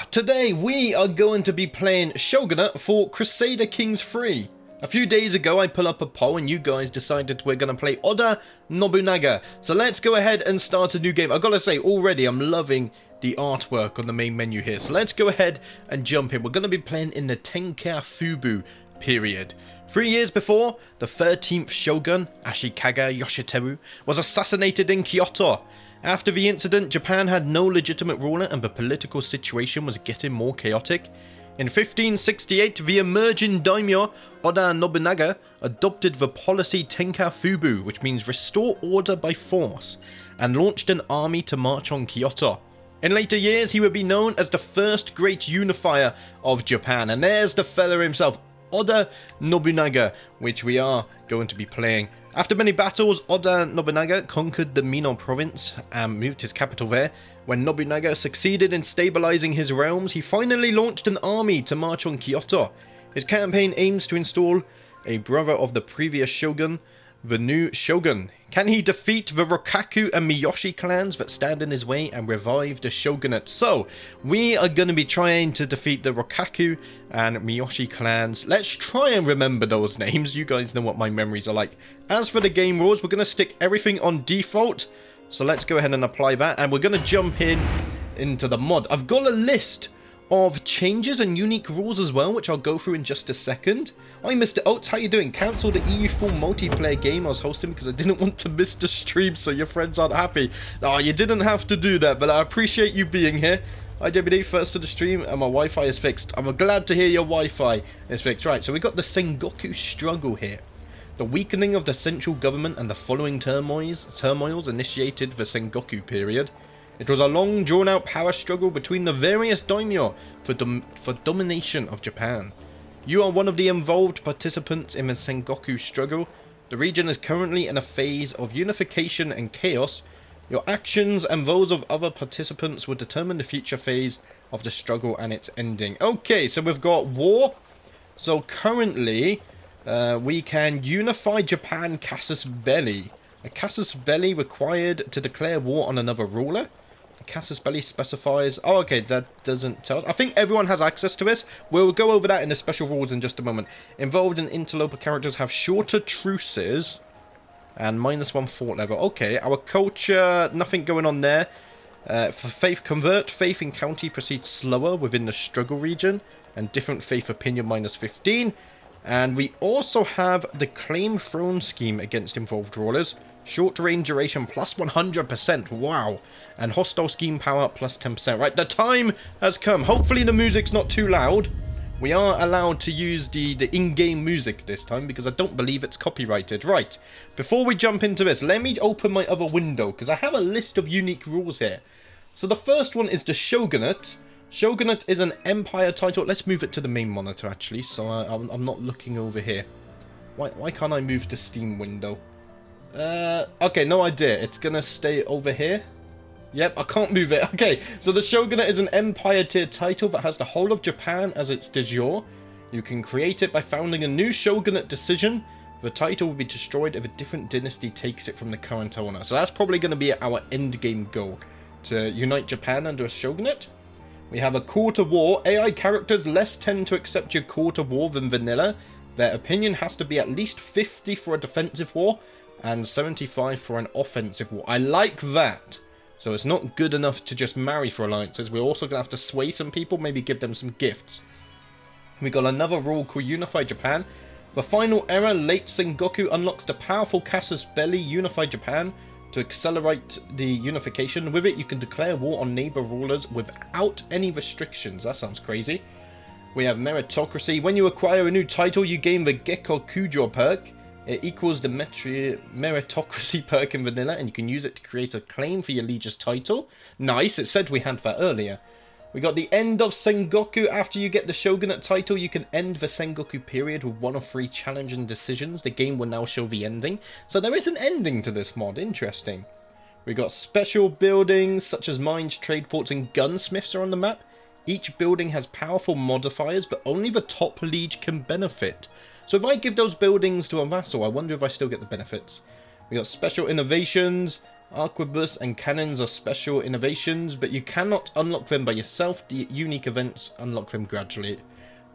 Today we are going to be playing Shogunate for Crusader Kings 3. A few days ago I put up a poll and you guys decided we're going to play Oda Nobunaga. So let's go ahead and start a new game. I've got to say already I'm loving the artwork on the main menu here. So let's go ahead and jump in. We're going to be playing in the Tenkafubu period. 3 years before, the 13th Shogun, Ashikaga Yoshiteru, was assassinated in Kyoto. After the incident, Japan had no legitimate ruler and the political situation was getting more chaotic. In 1568, the emerging daimyo, Oda Nobunaga, adopted the policy Tenkafubu, which means restore order by force, and launched an army to march on Kyoto. In later years, he would be known as the first great unifier of Japan. And there's the fella himself, Oda Nobunaga, which we are going to be playing. After many battles, Oda Nobunaga conquered the Mino province and moved his capital there. When Nobunaga succeeded in stabilizing his realms, he finally launched an army to march on Kyoto. His campaign aims to install a brother of the previous shogun, the new shogun. Can he defeat the Rokkaku and Miyoshi clans that stand in his way and revive the shogunate? So, we are going to be trying to defeat the Rokkaku and Miyoshi clans. Let's try and remember those names. You guys know what my memories are like. As for the game rules, we're going to stick everything on default. So let's go ahead and apply that. And we're going to jump into the mod. I've got a list of changes and unique rules as well, which I'll go through in just a second. Hi Mr. Oates, how you doing? Cancel the EU full multiplayer game I was hosting because I didn't want to miss the stream so your friends aren't happy. Oh, you didn't have to do that, but I appreciate you being here. Hi WD, first to the stream and my Wi-Fi is fixed. I'm glad to hear your Wi-Fi is fixed. Right, so we got the Sengoku struggle here. The weakening of the central government and the following turmoils initiated the Sengoku period. It was a long, drawn-out power struggle between the various daimyo for domination of Japan. You are one of the involved participants in the Sengoku struggle. The region is currently in a phase of unification and chaos. Your actions and those of other participants will determine the future phase of the struggle and its ending. Okay, so we've got war. So currently, we can unify Japan casus belli. A casus belli required to declare war on another ruler. Casus belli specifies... Oh, okay, that doesn't tell us. I think everyone has access to this. We'll go over that in the special rules in just a moment. Involved and interloper characters have shorter truces and -1 fort level. Okay, our culture, nothing going on there. For faith convert, faith in county proceeds slower within the struggle region and different faith opinion -15. And we also have the claim throne scheme against involved rulers. Short range duration plus 100%. Wow. And hostile scheme power plus 10%. Right, the time has come. Hopefully the music's not too loud. We are allowed to use the in-game music this time because I don't believe it's copyrighted. Right, before we jump into this, let me open my other window because I have a list of unique rules here. So the first one is the Shogunate. Shogunate is an empire title. Let's move it to the main monitor actually, so I'm not looking over here. Why can't I move the Steam window? Okay, no idea. It's gonna stay over here. Yep, I can't move it. Okay, so the Shogunate is an empire tier title that has the whole of Japan as its de jure. You can create it by founding a new Shogunate decision. The title will be destroyed if a different dynasty takes it from the current owner. So that's probably going to be our end game goal, to unite Japan under a Shogunate. We have a call to war. AI characters less tend to accept your call to war than vanilla. Their opinion has to be at least 50 for a defensive war and 75 for an offensive war. I like that. So it's not good enough to just marry for alliances. We're also going to have to sway some people, maybe give them some gifts. We got another rule called Unify Japan. The final era, late Sengoku, unlocks the powerful casus belli Unify Japan to accelerate the unification. With it, you can declare war on neighbor rulers without any restrictions. That sounds crazy. We have meritocracy. When you acquire a new title, you gain the Gekko Kujo perk. It equals the meritocracy perk in vanilla, and you can use it to create a claim for your liege's title. Nice, it said we had that earlier. We got the end of Sengoku. After you get the Shogunate title, you can end the Sengoku period with 1 of 3 challenging decisions. The game will now show the ending. So there is an ending to this mod. Interesting. We got special buildings, such as mines, trade ports, and gunsmiths are on the map. Each building has powerful modifiers, but only the top liege can benefit. So if I give those buildings to a vassal, I wonder if I still get the benefits. We got special innovations. Arquebus and cannons are special innovations, but you cannot unlock them by yourself. The unique events unlock them gradually.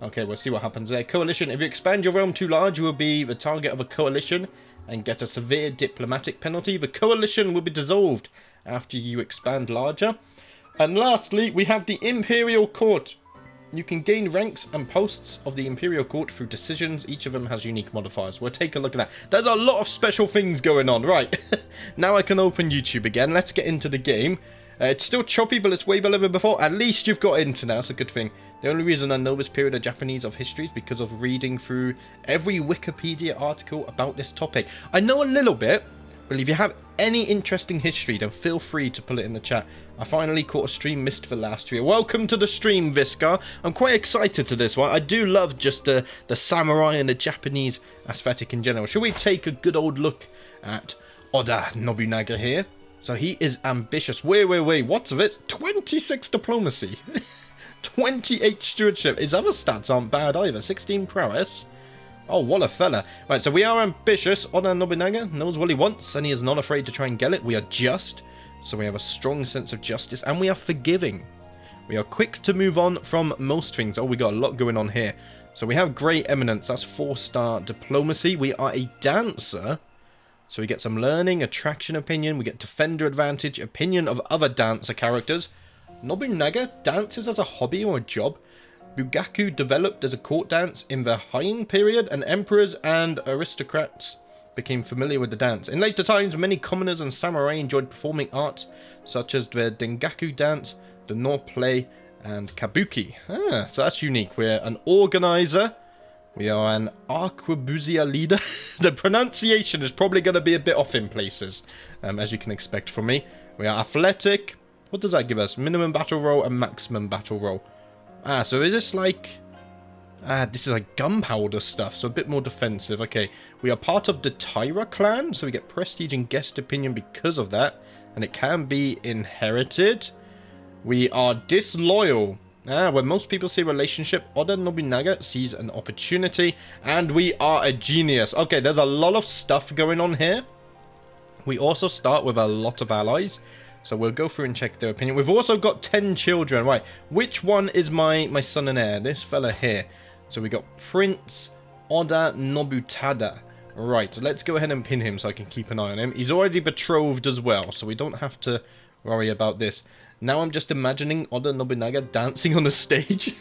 Okay, we'll see what happens there. Coalition. If you expand your realm too large, you will be the target of a coalition and get a severe diplomatic penalty. The coalition will be dissolved after you expand larger. And lastly, we have the Imperial Court. You can gain ranks and posts of the Imperial Court through decisions. Each of them has unique modifiers. We'll take a look at that. There's a lot of special things going on. Right, now I can open YouTube again. Let's get into the game. It's still choppy, but it's way better than before. At least you've got internet. That's a good thing. The only reason I know this period of Japanese of history is because of reading through every Wikipedia article about this topic. I know a little bit, but if you have any interesting history, then feel free to put it in the chat. I finally caught a stream missed for last year. Welcome to the stream, Viscar. I'm quite excited to this one. I do love just the samurai and the Japanese aesthetic in general. Shall we take a good old look at Oda Nobunaga here? So he is ambitious. Wait. What's of it? 26 diplomacy. 28 stewardship. His other stats aren't bad either. 16 prowess. Oh, what a fella. Right, so we are ambitious. Oda Nobunaga knows what he wants, and he is not afraid to try and get it. We are just. So we have a strong sense of justice, and we are forgiving. We are quick to move on from most things. Oh, we got a lot going on here. So we have Great Eminence. That's 4-star diplomacy. We are a dancer. So we get some learning, attraction opinion, we get defender advantage, opinion of other dancer characters. Nobunaga dances as a hobby or a job. Bugaku developed as a court dance in the Heian period, and emperors and aristocrats became familiar with the dance. In later times, many commoners and samurai enjoyed performing arts such as the Dengaku dance, the No play, and Kabuki. So that's unique. We're an organizer. We are an arquebuzia leader. The pronunciation is probably going to be a bit off in places, as you can expect from me. We are athletic. What does that give us? Minimum battle roll and maximum battle roll. So is this like... this is like gunpowder stuff, so a bit more defensive. Okay, we are part of the Taira clan, so we get prestige and guest opinion because of that, and it can be inherited. We are disloyal. When most people see relationship, Oda Nobunaga sees an opportunity, and we are a genius. Okay, there's a lot of stuff going on here. We also start with a lot of allies, so we'll go through and check their opinion. We've also got 10 children, right? Which one is my son and heir? This fella here. So we got Prince Oda Nobutada. Right, so let's go ahead and pin him so I can keep an eye on him. He's already betrothed as well, so we don't have to worry about this. Now I'm just imagining Oda Nobunaga dancing on the stage.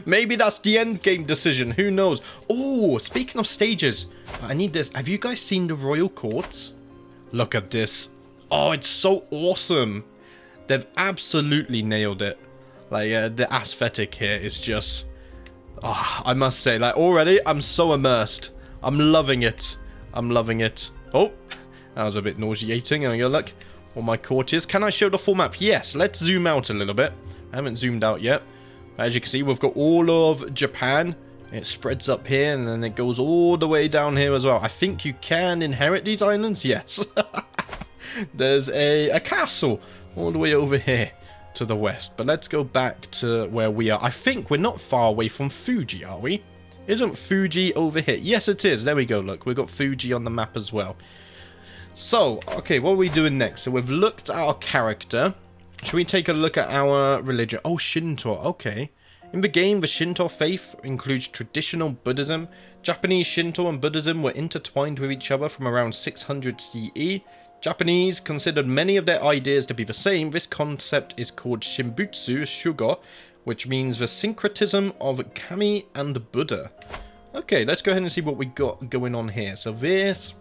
Maybe that's the end game decision. Who knows? Oh, speaking of stages, I need this. Have you guys seen the royal courts? Look at this. Oh, it's so awesome. They've absolutely nailed it. Like, the aesthetic here is just... Oh, I must say, like, already I'm so immersed. I'm loving it. I'm loving it. Oh, that was a bit nauseating. There we go, look. All my courtiers. Can I show the full map? Yes, let's zoom out a little bit. I haven't zoomed out yet. As you can see, we've got all of Japan. It spreads up here, and then it goes all the way down here as well. I think you can inherit these islands. Yes. There's a castle all the way over here to the west. But let's go back to where we are. I think we're not far away from Fuji, are we? Isn't Fuji over here? Yes, it is. There we go, look. We've got Fuji on the map as well. So, okay, what are we doing next? So we've looked at our character. Should we take a look at our religion? Oh, Shinto. Okay. In the game, the Shinto faith includes traditional Buddhism. Japanese Shinto and Buddhism were intertwined with each other from around 600 CE. Japanese considered many of their ideas to be the same. This concept is called Shimbutsu Shugo, which means the syncretism of Kami and Buddha. Okay, let's go ahead and see what we got going on here. So this...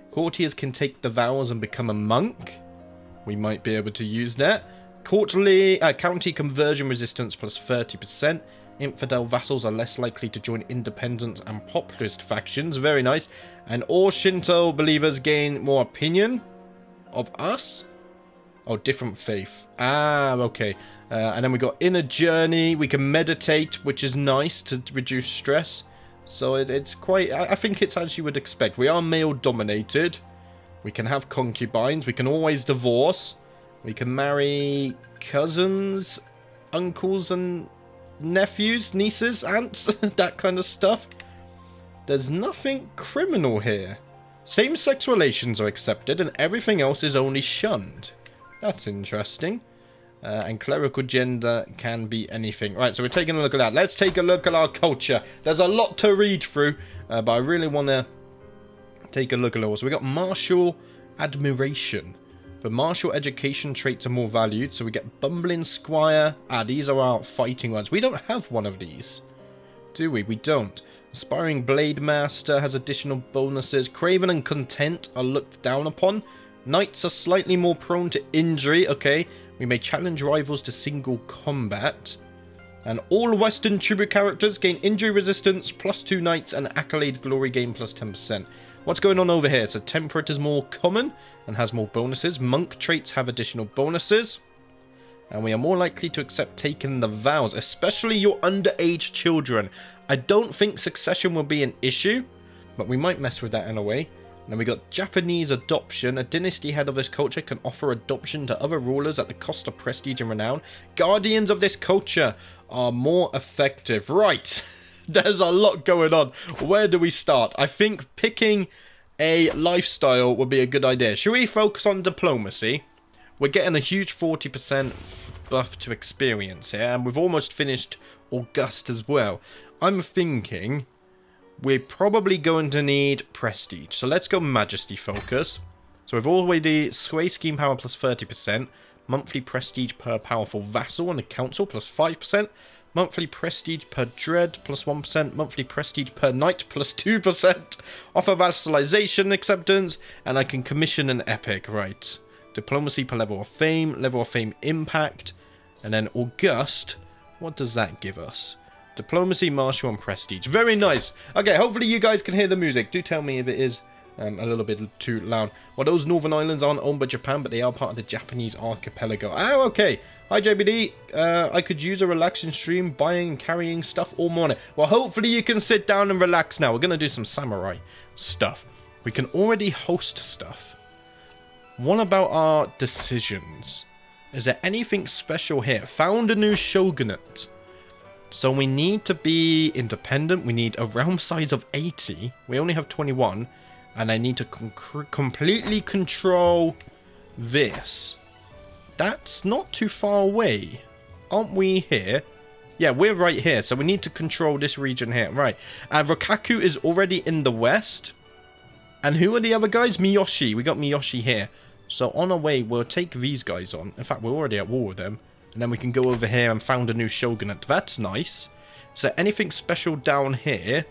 Courtiers can take the vows and become a monk. We might be able to use that. County conversion resistance plus 30%. Infidel vassals are less likely to join independent and populist factions. Very nice. And all Shinto believers gain more opinion of us. Oh, different faith. Okay. And then we got inner journey. We can meditate, which is nice to reduce stress. So it's quite... I think it's as you would expect. We are male-dominated. We can have concubines. We can always divorce. We can marry cousins, uncles and nephews, nieces, aunts, that kind of stuff. There's nothing criminal here. Same-sex relations are accepted and everything else is only shunned. That's interesting. And clerical gender can be anything. Right, so we're taking a look at that. Let's take a look at our culture. There's a lot to read through, but I really want to take a look at it all. So we got martial admiration. The martial education traits are more valued, so we get bumbling squire. These are our fighting ones. We don't have one of these, do we? We don't. Aspiring blade master has additional bonuses. Craven and content are looked down upon. Knights are slightly more prone to injury. Okay, we may challenge rivals to single combat. And all Western tribute characters gain injury resistance, +2 knights, and accolade glory gain plus 10%. What's going on over here? So temperate is more common and has more bonuses. Monk traits have additional bonuses. And we are more likely to accept taking the vows, especially your underage children. I don't think succession will be an issue, but we might mess with that in a way. And then we got Japanese adoption. A dynasty head of this culture can offer adoption to other rulers at the cost of prestige and renown. Guardians of this culture are more effective. Right, there's a lot going on. Where do we start? I think picking a lifestyle would be a good idea. Should we focus on diplomacy? We're getting a huge 40% buff to experience here, and we've almost finished August as well. I'm thinking we're probably going to need prestige. So let's go majesty focus. So we've already sway scheme power plus 30%, monthly prestige per powerful vassal on the council plus 5%, monthly prestige per dread plus 1%, monthly prestige per knight plus 2%, offer vassalization acceptance, and I can commission an epic, right? Diplomacy per level of fame impact, and then August, what does that give us? Diplomacy, martial, and prestige. Very nice. Okay, hopefully you guys can hear the music. Do tell me if it is a little bit too loud. Well, those northern islands aren't owned by Japan, but they are part of the Japanese archipelago. Oh, okay. Hi, JBD. I could use a relaxing stream, buying and carrying stuff all morning. Well, hopefully you can sit down and relax now. We're going to do some samurai stuff. We can already host stuff. What about our decisions? Is there anything special here? Found a new shogunate. So we need to be independent. We need a realm size of 80. We only have 21. And I need to completely control this. That's not too far away. Aren't we here? Yeah, we're right here. So we need to control this region here. Right. Rokaku is already in the west. And who are the other guys? Miyoshi. We got Miyoshi here. So on our way, we'll take these guys on. In fact, we're already at war with them. And then we can go over here and found a new shogunate. That's nice. Is there anything special down here?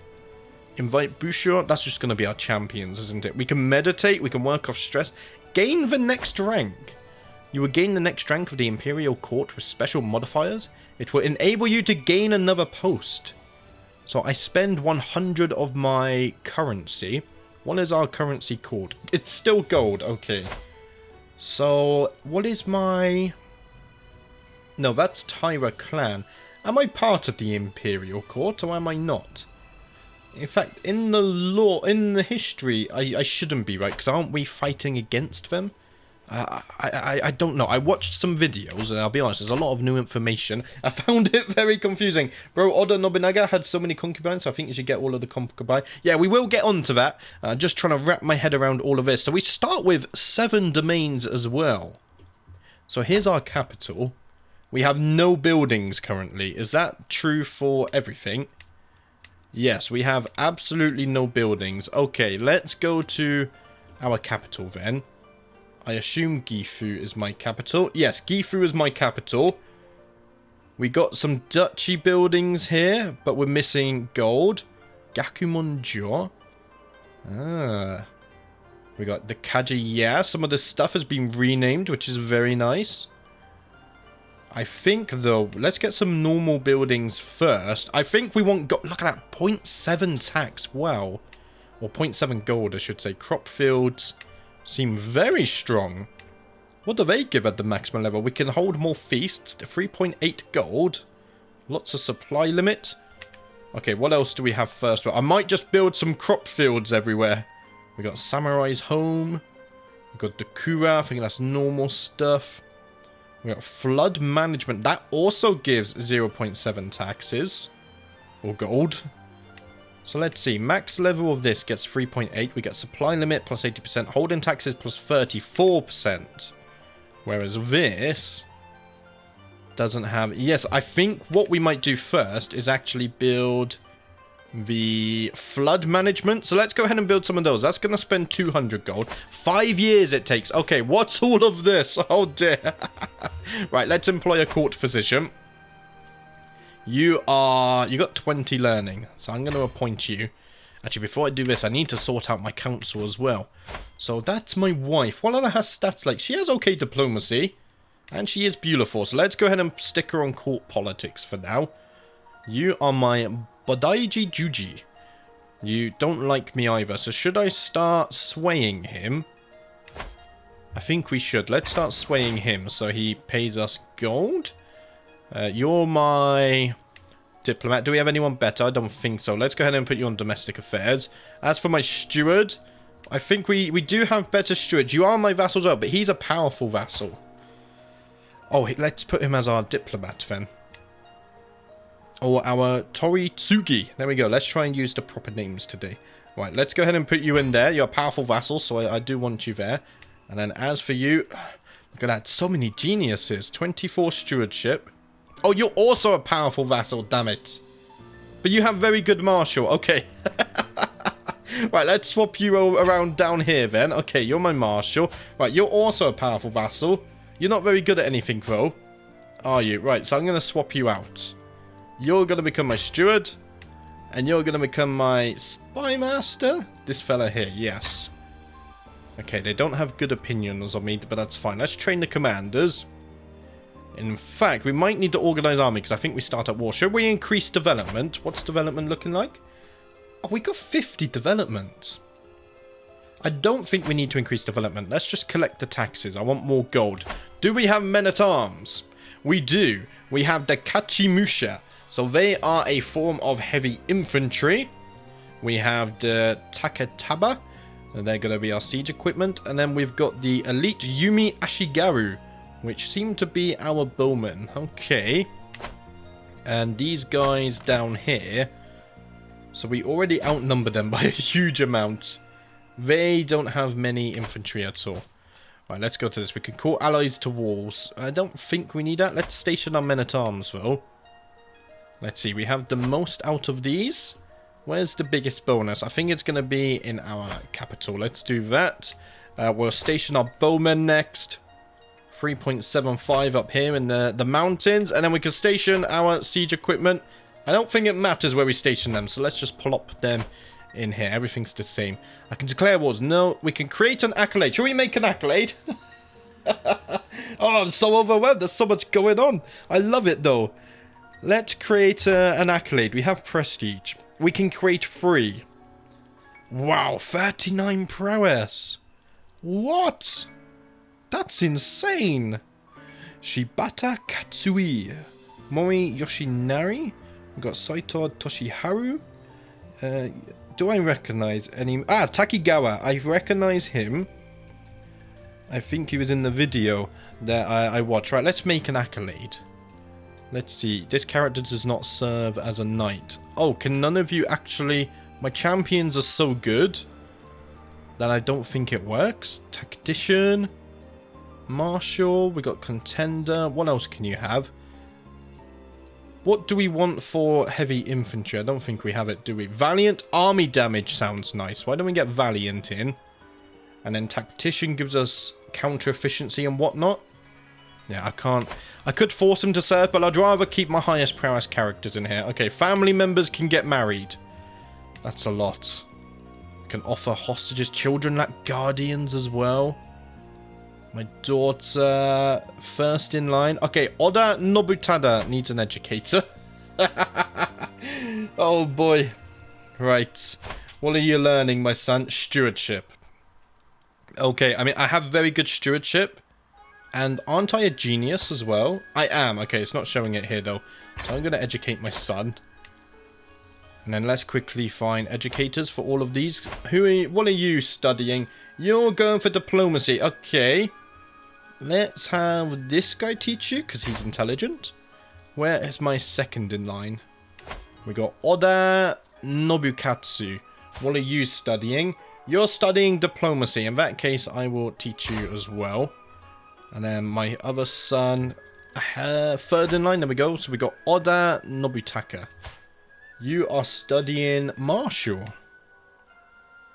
Invite Bushido. That's just going to be our champions, isn't it? We can meditate. We can work off stress. Gain the next rank. You will gain the next rank of the Imperial Court with special modifiers. It will enable you to gain another post. So I spend 100 of my currency. What is our currency called? It's still gold. Okay. So what is my... No, that's Tyra clan. Am I part of the Imperial Court or am I not? In fact, in the law, in the history, I shouldn't be, right? Because aren't we fighting against them? I don't know. I watched some videos and I'll be honest, there's a lot of new information. I found it very confusing. Bro, Oda Nobunaga had so many concubines, so I think you should get all of the concubines. Yeah, we will get onto that. Just trying to wrap my head around all of this. So we start with 7 domains as well. So here's our capital. We have no buildings currently. Is that true for everything? Yes, we have absolutely no buildings. Okay, let's go to our capital then. I assume Gifu is my capital. Yes, Gifu is my capital. We got some duchy buildings here, but we're missing gold. Gakumonjo. Ah. We got the Kaji. Yeah, some of this stuff has been renamed, which is very nice. I think, though, let's get some normal buildings first. I think we want... Look at that, 0.7 tax. Wow. Or 0.7 gold, I should say. Crop fields seem very strong. What do they give at the maximum level? We can hold more feasts. 3.8 gold. Lots of supply limit. Okay, what else do we have first? I might just build some crop fields everywhere. We got Samurai's Home. We got the Kura. I think that's normal stuff. We got flood management. That also gives 0.7 taxes. Or gold. So let's see. Max level of this gets 3.8. We get supply limit plus 80%. Holding taxes plus 34%. Whereas this doesn't have... Yes, I think what we might do first is actually build the flood management. So let's go ahead and build some of those. That's going to spend 200 gold. 5 years it takes. Okay, what's all of this? Oh dear. Right, let's employ a court physician. You got 20 learning, so I'm going to appoint you. Actually, before I do this, I need to sort out my council as well. So that's my wife. What other has stats like? She has okay diplomacy, and she is beautiful. So let's go ahead and stick her on court politics for now. You are my Bodaiji Juji. You don't like me either, so should I start swaying him? I think we should. Let's start swaying him so he pays us gold. You're my diplomat. Do we have anyone better? I don't think so. Let's go ahead and put you on domestic affairs. As for my steward, I think we do have better stewards. You are my vassal as well, but he's a powerful vassal. Oh, let's put him as our diplomat then. Or our Toritsugi. There we go. Let's try and use the proper names today. Right, let's go ahead and put you in there. You're a powerful vassal, so I do want you there. And then as for you, look at that. So many geniuses. 24 stewardship. Oh, you're also a powerful vassal, damn it. But you have very good martial. Okay. Right, let's swap you around down here then. Okay, you're my marshal. Right, you're also a powerful vassal. You're not very good at anything, though. Are you? Right, so I'm going to swap you out. You're going to become my steward. And you're going to become my spy master. This fella here, yes. Okay, they don't have good opinions on me, but that's fine. Let's train the commanders. In fact, we might need to organize army because I think we start at war. Should we increase development? What's development looking like? Oh, we got 50 development. I don't think we need to increase development. Let's just collect the taxes. I want more gold. Do we have men-at-arms? We do. We have the Kachimusha. So they are a form of heavy infantry. We have the Taketaba. And they're going to be our siege equipment. And then we've got the elite Yumi Ashigaru, which seem to be our bowmen. Okay. And these guys down here. So we already outnumber them by a huge amount. They don't have many infantry at all. Right, let's go to this. We can call allies to walls. I don't think we need that. Let's station our men-at-arms, though. Let's see. We have the most out of these. Where's the biggest bonus? I think it's going to be in our capital. Let's do that. We'll station our bowmen next. 3.75 up here in the mountains. And then we can station our siege equipment. I don't think it matters where we station them. So let's just plop them in here. Everything's the same. I can declare wars. No, we can create an accolade. Should we make an accolade? Oh, I'm so overwhelmed. There's so much going on. I love it, though. Let's create an accolade. We have prestige. We can create 3. Wow, 39 prowess. What? That's insane. Shibata Katsui. Mori Yoshinari. We've got Saito Toshiharu. Do I recognize any... Ah, Takigawa. I recognize him. I think he was in the video that I watched. Right, let's make an accolade. Let's see. This character does not serve as a knight. Oh, can none of you actually... My champions are so good that I don't think it works. Tactician. Marshal. We got contender. What else can you have? What do we want for heavy infantry? I don't think we have it, do we? Valiant army damage sounds nice. Why don't we get Valiant in? And then Tactician gives us counter efficiency and whatnot. Yeah, I can't... I could force him to serve, but I'd rather keep my highest prowess characters in here. Okay, family members can get married. That's a lot. We can offer hostages. Children like guardians as well. My daughter, first in line. Okay, Oda Nobunaga needs an educator. Oh boy. Right. What are you learning, my son? Stewardship. Okay, I mean, I have very good stewardship. And aren't I a genius as well? I am. Okay, it's not showing it here, though. So I'm going to educate my son. And then let's quickly find educators for all of these. What are you studying? You're going for diplomacy. Okay. Let's have this guy teach you, because he's intelligent. Where is my second in line? We got Oda Nobukatsu. What are you studying? You're studying diplomacy. In that case, I will teach you as well. And then my other son, third in line. There we go. So we got Oda Nobunaga. You are studying martial.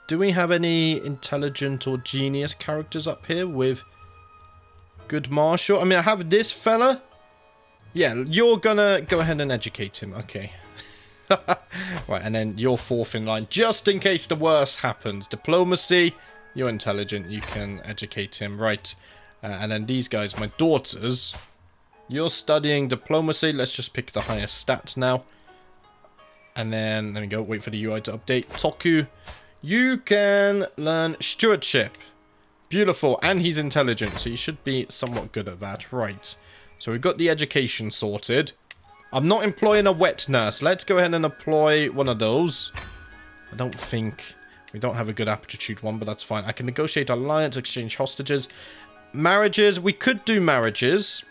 Do we have any intelligent or genius characters up here with good martial? I mean, I have this fella. Yeah, you're gonna go ahead and educate him. Okay. Right, and then you're fourth in line, just in case the worst happens. Diplomacy, you're intelligent, you can educate him. Right, and then these guys, my daughters, you're studying diplomacy. Let's just pick the highest stats now. And then, there we go, wait for the UI to update. Toku, you can learn stewardship. Beautiful, and he's intelligent, so you should be somewhat good at that. Right, so we've got the education sorted. I'm not employing a wet nurse. Let's go ahead and employ one of those. I don't think... We don't have a good aptitude one, but that's fine. I can negotiate alliance, exchange hostages. Marriages. We could do marriages.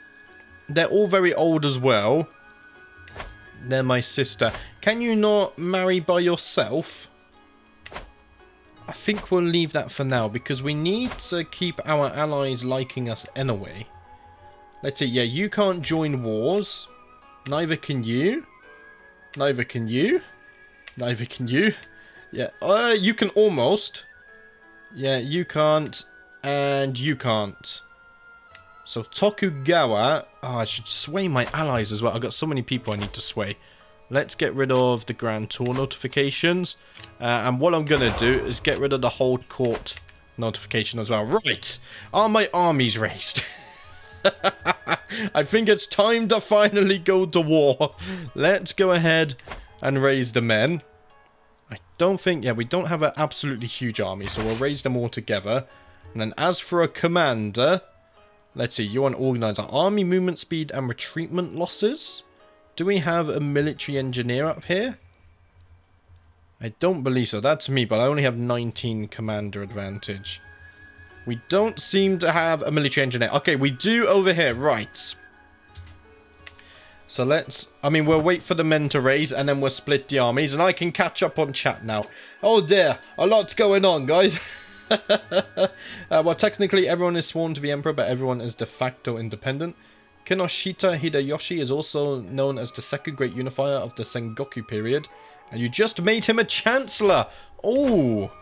They're all very old as well. They're my sister. Can you not marry by yourself? I think we'll leave that for now, because we need to keep our allies liking us anyway. Let's see. Yeah, you can't join wars. Neither can you. Neither can you. Neither can you. Yeah. You can almost. Yeah, you can't. And you can't. So Tokugawa. Oh, I should sway my allies as well. I've got so many people I need to sway. Let's get rid of the Grand Tour notifications. And what I'm going to do is get rid of the Hold Court notification as well. Right. Are my armies raised? I think it's time to finally go to war. Let's go ahead and raise the men. I don't think... Yeah, we don't have an absolutely huge army, so we'll raise them all together. And then as for a commander... Let's see, you want to organize our army movement speed and retreatment losses. Do we have a military engineer up here? I don't believe so. That's me, but I only have 19 commander advantage. We don't seem to have a military engineer. Okay, we do over here. Right. So let's... I mean, we'll wait for the men to raise, and then we'll split the armies, and I can catch up on chat now. Oh dear, a lot's going on, guys. Well, technically, everyone is sworn to the emperor, but everyone is de facto independent. Kinoshita Hideyoshi is also known as the second great unifier of the Sengoku period. And you just made him a chancellor. Oh...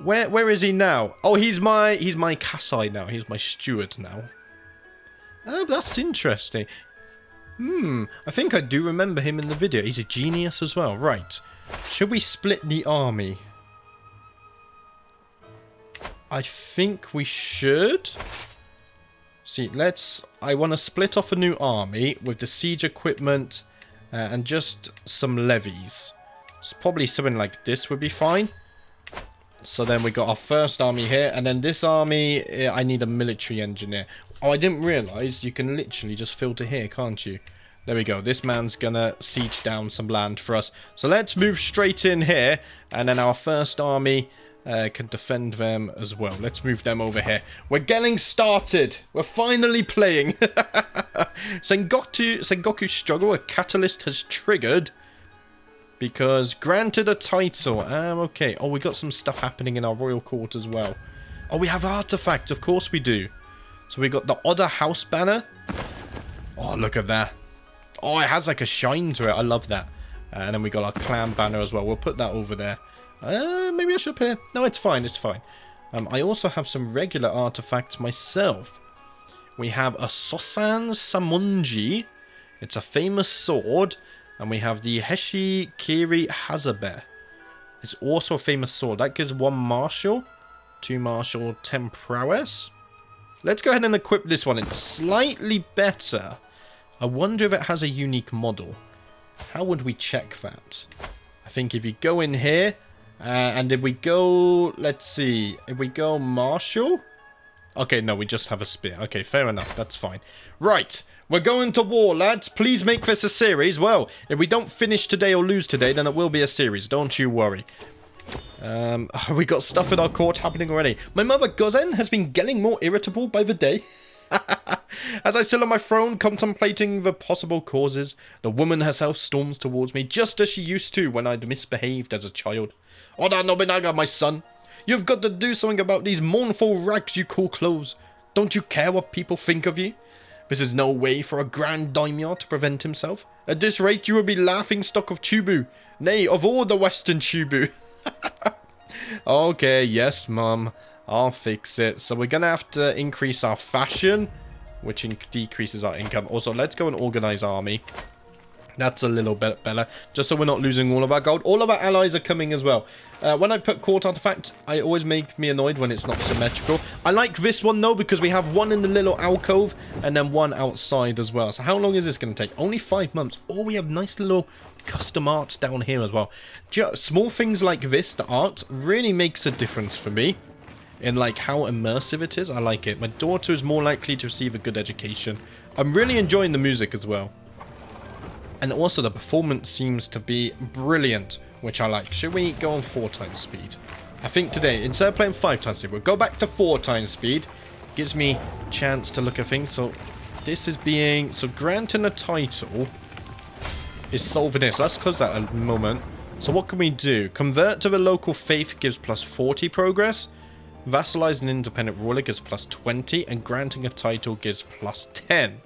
Where is he now? Oh, he's my Kasai now. He's my steward now. Oh, that's interesting. I think I do remember him in the video. He's a genius as well. Right. Should we split the army? I think we should. See, I want to split off a new army with the siege equipment and just some levies. It's probably something like this would be fine. So then we got our first army here, and then this army, I need a military engineer. Oh, I didn't realise you can literally just filter here, can't you? There we go. This man's gonna siege down some land for us. So let's move straight in here, and then our first army can defend them as well. Let's move them over here. We're getting started. We're finally playing. Sengoku struggle, a catalyst has triggered. Because granted a title. Okay. Oh, we got some stuff happening in our royal court as well. Oh, we have artifacts. Of course we do. So we got the Oda house banner. Oh, look at that. Oh, it has like a shine to it. I love that. And then we got our clan banner as well. We'll put that over there. Maybe I should put... No, it's fine. It's fine. I also have some regular artifacts myself. We have a Sosan Samonji. It's a famous sword. And we have the Heshi Kiri Hazabe. It's also a famous sword. That gives 1 martial, 2 martial, 10 prowess. Let's go ahead and equip this one. It's slightly better. I wonder if it has a unique model. How would we check that? I think if you go in here, and if we go, let's see, if we go martial. Okay, no, we just have a spear. Okay, fair enough. That's fine. Right. We're going to war, lads. Please make this a series. Well, if we don't finish today or lose today, then it will be a series. Don't you worry. We got stuff in our court happening already. My mother, Gozen, has been getting more irritable by the day. As I sit on my throne contemplating the possible causes, the woman herself storms towards me just as she used to when I'd misbehaved as a child. Oda Nobunaga, my son, you've got to do something about these mournful rags you call clothes. Don't you care what people think of you? This is no way for a grand daimyo to prevent himself. At this rate you will be laughing stock of Chubu, nay, of all the western Chubu. Okay, yes, Mum. I'll fix it. So we're going to have to increase our fashion, which decreases our income. Also, let's go and organize army. That's a little bit better, just so we're not losing all of our gold. All of our allies are coming as well. When I put court artifact, it always makes me annoyed when it's not symmetrical. I like this one, though, because we have one in the little alcove and then one outside as well. So how long is this going to take? Only 5 months. Oh, we have nice little custom art down here as well. Small things like this, the art, really makes a difference for me in like how immersive it is. I like it. My daughter is more likely to receive a good education. I'm really enjoying the music as well. And also the performance seems to be brilliant, which I like. Should we go on 4 times speed? I think today, instead of playing 5 times speed, we'll go back to 4 times speed. Gives me a chance to look at things. So this is being... So granting a title is solving this. Let's close that a moment. So what can we do? Convert to the local faith gives plus 40 progress. Vassalize an independent ruler gives plus 20. And granting a title gives plus 10.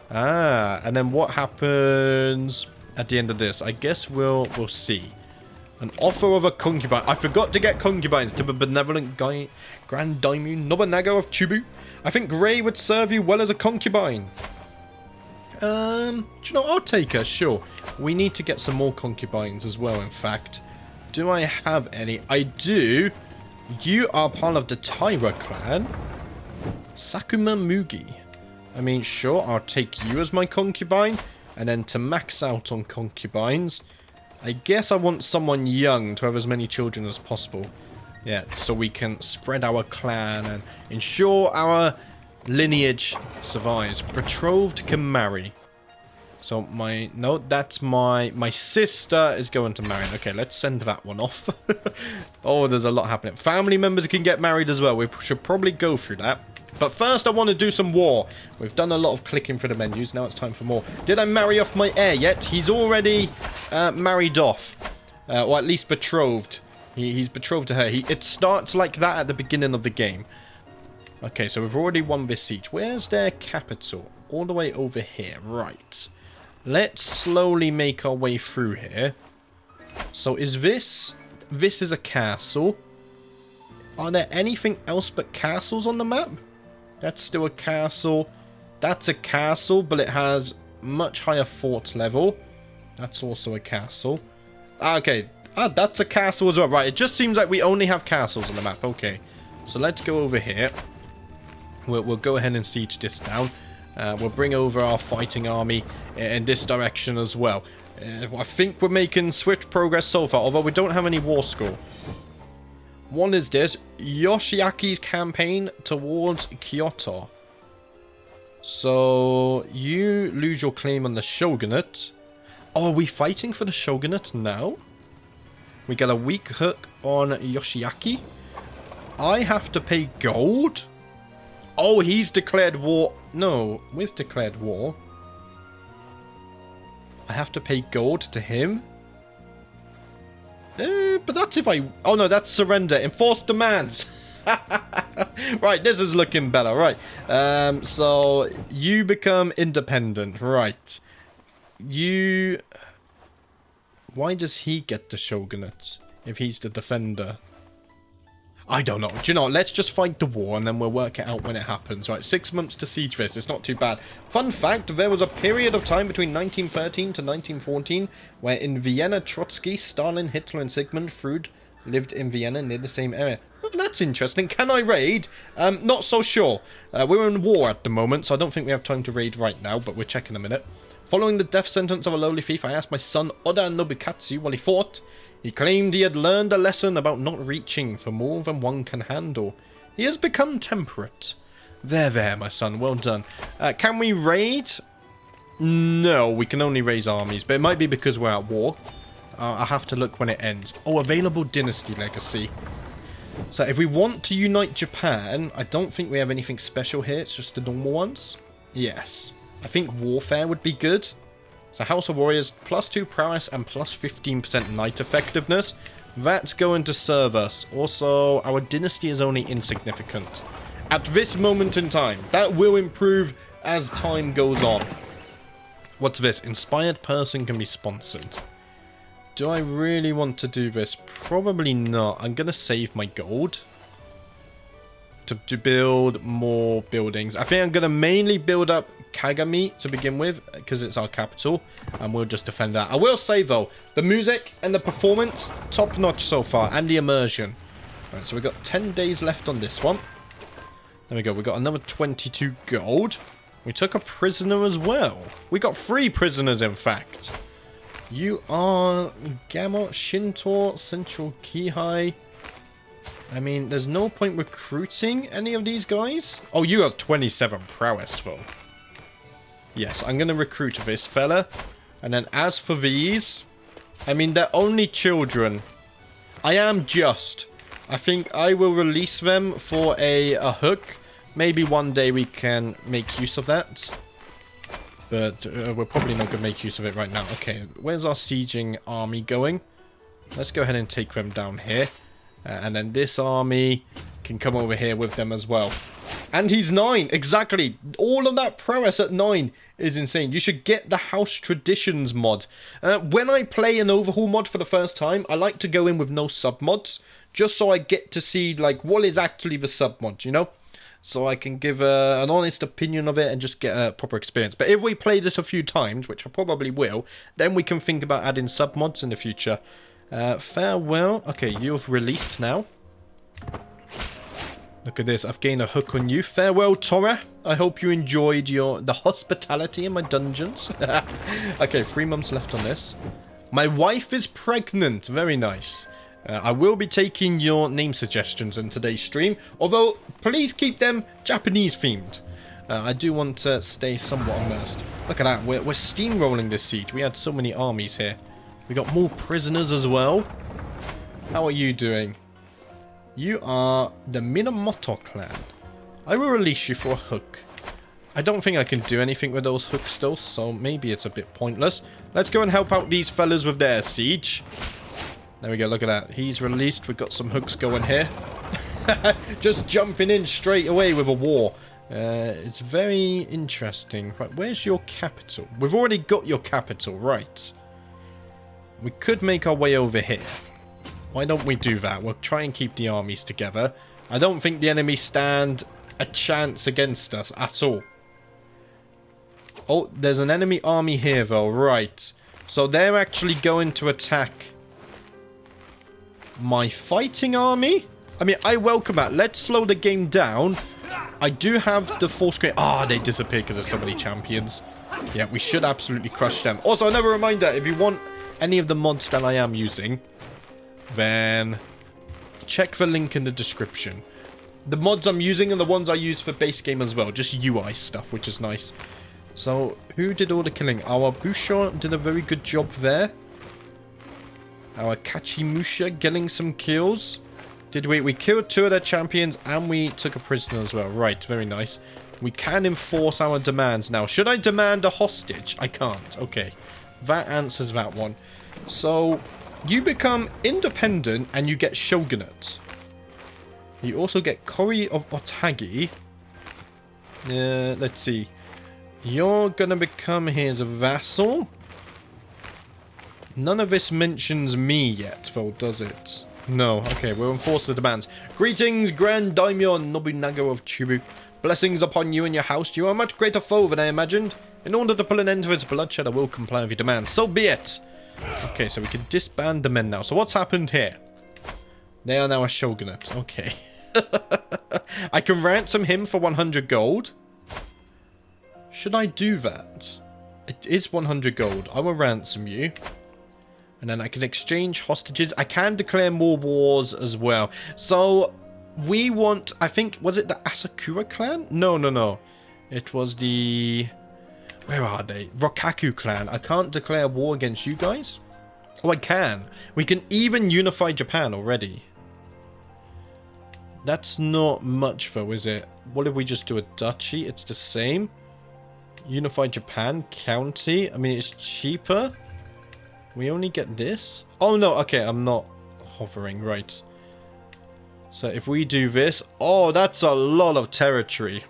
Ah, and then what happens at the end of this? I guess we'll see. An offer of a concubine. I forgot to get concubines to the benevolent Grand Daimyo Nobunaga of Chubu. I think Grey would serve you well as a concubine. Do you know, I'll take her, sure. We need to get some more concubines as well, in fact. Do I have any? I do. You are part of the Taira clan. Sakuma Mugi. I mean, sure, I'll take you as my concubine. And then to max out on concubines, I guess I want someone young to have as many children as possible. Yeah, so we can spread our clan and ensure our lineage survives. Betrothed can marry. So no, that's my sister is going to marry. Okay, let's send that one off. Oh, there's a lot happening. Family members can get married as well. We should probably go through that. But first I want to do some war. We've done a lot of clicking for the menus. Now it's time for more. Did I marry off my heir yet? He's already married off. Or at least betrothed. He's betrothed to her. It starts like that at the beginning of the game. Okay, so we've already won this siege. Where's their capital? All the way over here. Right. Let's slowly make our way through here. So is this... This is a castle. Are there anything else but castles on the map? That's still a castle. That's a castle, but it has much higher fort level. That's also a castle. Okay. That's a castle as well. Right, it just seems like we only have castles on the map. Okay. So let's go over here. We'll go ahead and siege this down. We'll bring over our fighting army in this direction as well. I think we're making swift progress so far, although we don't have any war score. One is this, Yoshiaki's campaign towards Kyoto. So, you lose your claim on the Shogunate. Oh, are we fighting for the Shogunate now? We get a weak hook on Yoshiaki. I have to pay gold? Oh, he's declared war. No, we've declared war. I have to pay gold to him? But that's if I... Oh, no, that's surrender. Enforce demands. Right, this is looking better. Right. So, you become independent. Right. You... Why does he get the Shogunate if he's the defender? I don't know. Do you know what? Let's just fight the war and then we'll work it out when it happens. Right, 6 months to siege this. It's not too bad. Fun fact, there was a period of time between 1913 to 1914 where in Vienna, Trotsky, Stalin, Hitler and Sigmund Freud lived in Vienna near the same area. Oh, that's interesting. Can I raid? Not so sure. We're in war at the moment, so I don't think we have time to raid right now, but we're checking in a minute. Following the death sentence of a lowly thief, I asked my son Oda Nobukatsu while he fought. He claimed he had learned a lesson about not reaching for more than one can handle. He has become temperate. There, my son. Well done. Can we raid? No, we can only raise armies, but it might be because we're at war. I'll have to look when it ends. Oh, available dynasty legacy. So if we want to unite Japan, I don't think we have anything special here. It's just the normal ones. Yes. I think warfare would be good. So House of Warriors, +2 prowess and +15% knight effectiveness. That's going to serve us. Also, our dynasty is only insignificant at this moment in time. That will improve as time goes on. What's this? Inspired person can be sponsored. Do I really want to do this? Probably not. I'm going to save my gold to build more buildings. I think I'm going to mainly build up Kagami to begin with, because it's our capital, and we'll just defend that. I will say, though, the music and the performance, top-notch so far, and the immersion. All right, so we've got 10 days left on this one. There we go. We got another 22 gold. We took a prisoner as well. We got 3 prisoners, in fact. You are Gamma, Shinto, Central Kihai. I mean, there's no point recruiting any of these guys. Oh, you have 27 prowess, though. Yes, I'm going to recruit this fella. And then as for these, I mean, they're only children. I am just. I think I will release them for a hook. Maybe one day we can make use of that. But we're probably not going to make use of it right now. Okay, where's our sieging army going? Let's go ahead and take them down here. And then this army can come over here with them as well. And he's 9. Exactly. All of that prowess at 9 is insane. You should get the House Traditions mod. When I play an overhaul mod for the first time, I like to go in with no sub-mods. Just so I get to see, like, what is actually the sub-mod, you know? So I can give an honest opinion of it and just get a proper experience. But if we play this a few times, which I probably will, then we can think about adding sub-mods in the future. Farewell. Okay, you've released now. Look at this. I've gained a hook on you. Farewell, Tora. I hope you enjoyed the hospitality in my dungeons. Okay, 3 months left on this. My wife is pregnant. Very nice. I will be taking your name suggestions in today's stream, although please keep them Japanese themed. I do want to stay somewhat immersed. Look at that, we're steamrolling this siege. We had so many armies here. We got more prisoners as well. How are you doing? You are the Minamoto clan. I will release you for a hook. I don't think I can do anything with those hooks though, so maybe it's a bit pointless. Let's go and help out these fellas with their siege. There we go, look at that. He's released. We've got some hooks going here. Just jumping in straight away with a war. It's very interesting. Right, where's your capital? We've already got your capital, right. We could make our way over here. Why don't we do that? We'll try and keep the armies together. I don't think the enemy stand a chance against us at all. Oh, there's an enemy army here, though. Right. So they're actually going to attack my fighting army? I mean, I welcome that. Let's slow the game down. I do have the full screen. Ah, they disappear because there's so many champions. Yeah, we should absolutely crush them. Also, another reminder, if you want any of the mods that I am using, then check the link in the description. The mods I'm using are the ones I use for base game as well. Just UI stuff, which is nice. So, who did all the killing? Our Busho did a very good job there. Our Kachimusha getting some kills. Did we killed 2 of their champions and we took a prisoner as well. Right, very nice. We can enforce our demands now. Should I demand a hostage? I can't. Okay. That answers that one. So, you become independent and you get Shogunate. You also get Kori of Otagi. Let's see. You're going to become his vassal. None of this mentions me yet, though, does it? No. Okay, we'll enforce the demands. Greetings, Grand Daimyo Nobunaga of Chibu. Blessings upon you and your house. You are a much greater foe than I imagined. In order to put an end to its bloodshed, I will comply with your demands. So be it. Okay, so we can disband the men now. So what's happened here? They are now a shogunate. Okay. I can ransom him for 100 gold. Should I do that? It is 100 gold. I will ransom you. And then I can exchange hostages. I can declare more wars as well. So, we want... I think... Was it the Asakura clan? No. It was the... Where are they? Rokaku clan. I can't declare war against you guys. Oh, I can. We can even unify Japan already. That's not much though, is it? What if we just do a duchy? It's the same. Unified Japan, county. I mean, it's cheaper. We only get this. Oh no, okay, I'm not hovering, right. So if we do this, oh, that's a lot of territory.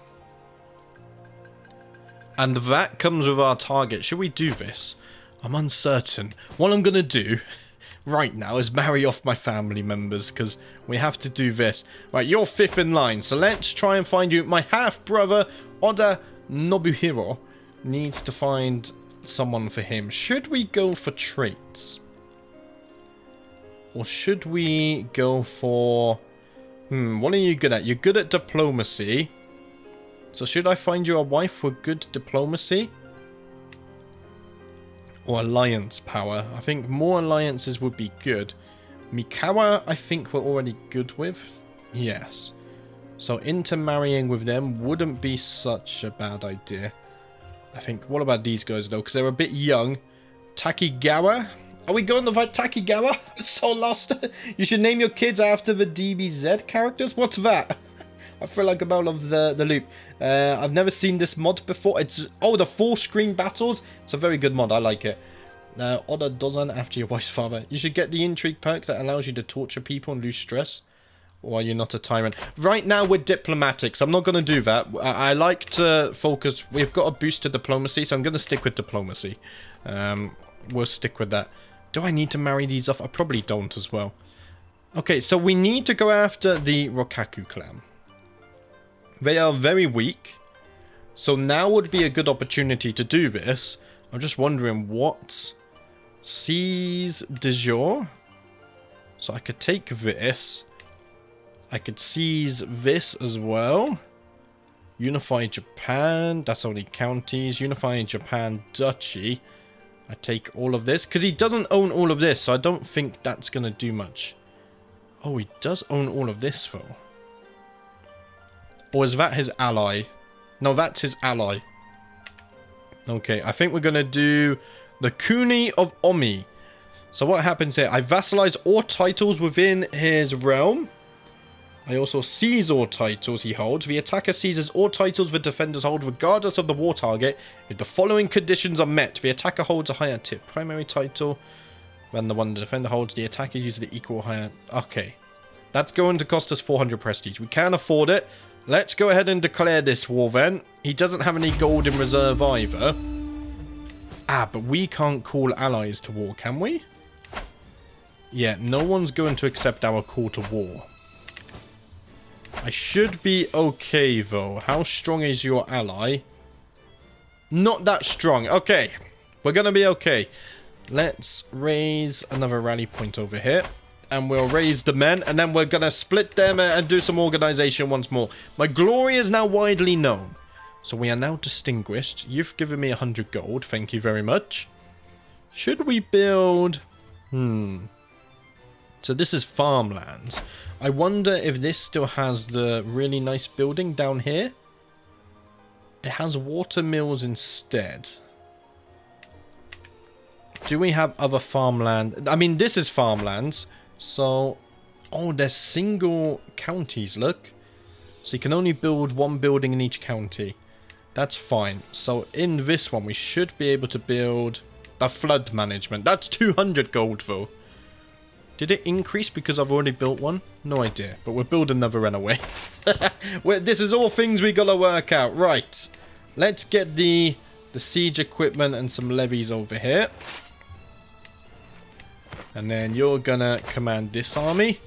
And that comes with our target. Should we do this? I'm uncertain. What I'm gonna do right now is marry off my family members, because we have to do this. Right, you're 5th in line, so let's try and find you. My half-brother, Oda Nobunaga, needs to find someone for him. Should we go for traits? Or should we go for... what are you good at? You're good at diplomacy. So should I find you a wife with good diplomacy? Or alliance power? I think more alliances would be good. Mikawa, I think we're already good with. Yes. So intermarrying with them wouldn't be such a bad idea. I think, what about these guys though? Because they're a bit young. Takigawa? Are we going to fight Takigawa? It's so lost. You should name your kids after the DBZ characters? What's that? I feel like I'm out of the loop. I've never seen this mod before. It's, oh, the full screen battles. It's a very good mod. I like it. Oda Dozan after your wife's father. You should get the intrigue perk that allows you to torture people and lose stress. Or are you not a tyrant? Right now we're diplomatic, so I'm not going to do that. I like to focus. We've got a boost to diplomacy, so I'm going to stick with diplomacy. We'll stick with that. Do I need to marry these off? I probably don't as well. Okay, so we need to go after the Rokaku clan. They are very weak. So now would be a good opportunity to do this. I'm just wondering what... Seize de jour. So I could take this. I could seize this as well. Unify Japan. That's only counties. Unify Japan Duchy. I take all of this. Because he doesn't own all of this. So I don't think that's going to do much. Oh, he does own all of this though. Or is that his ally? No, that's his ally. Okay, I think we're going to do the Kuni of Omi. So what happens here? I vassalize all titles within his realm. I also seize all titles he holds. The attacker seizes all titles the defenders hold regardless of the war target. If the following conditions are met, the attacker holds a higher tip primary title than the one the defender holds. The attacker uses the equal higher... Okay. That's going to cost us 400 prestige. We can't afford it. Let's go ahead and declare this war then. He doesn't have any gold in reserve either. Ah, but we can't call allies to war, can we? Yeah, no one's going to accept our call to war. I should be okay, though. How strong is your ally? Not that strong. Okay, we're going to be okay. Let's raise another rally point over here. And we'll raise the men. And then we're going to split them and do some organization once more. My glory is now widely known. So we are now distinguished. You've given me 100 gold. Thank you very much. Should we build... So this is farmlands. I wonder if this still has the really nice building down here. It has water mills instead. Do we have other farmland? I mean, this is farmlands. So, oh, they're single counties, look. So you can only build one building in each county. That's fine. So in this one, we should be able to build a flood management. That's 200 gold, though. Did it increase because I've already built one? No idea. But we'll build another anyway. This is all things we gotta work out. Right. Let's get the siege equipment and some levies over here. And then you're gonna command this army.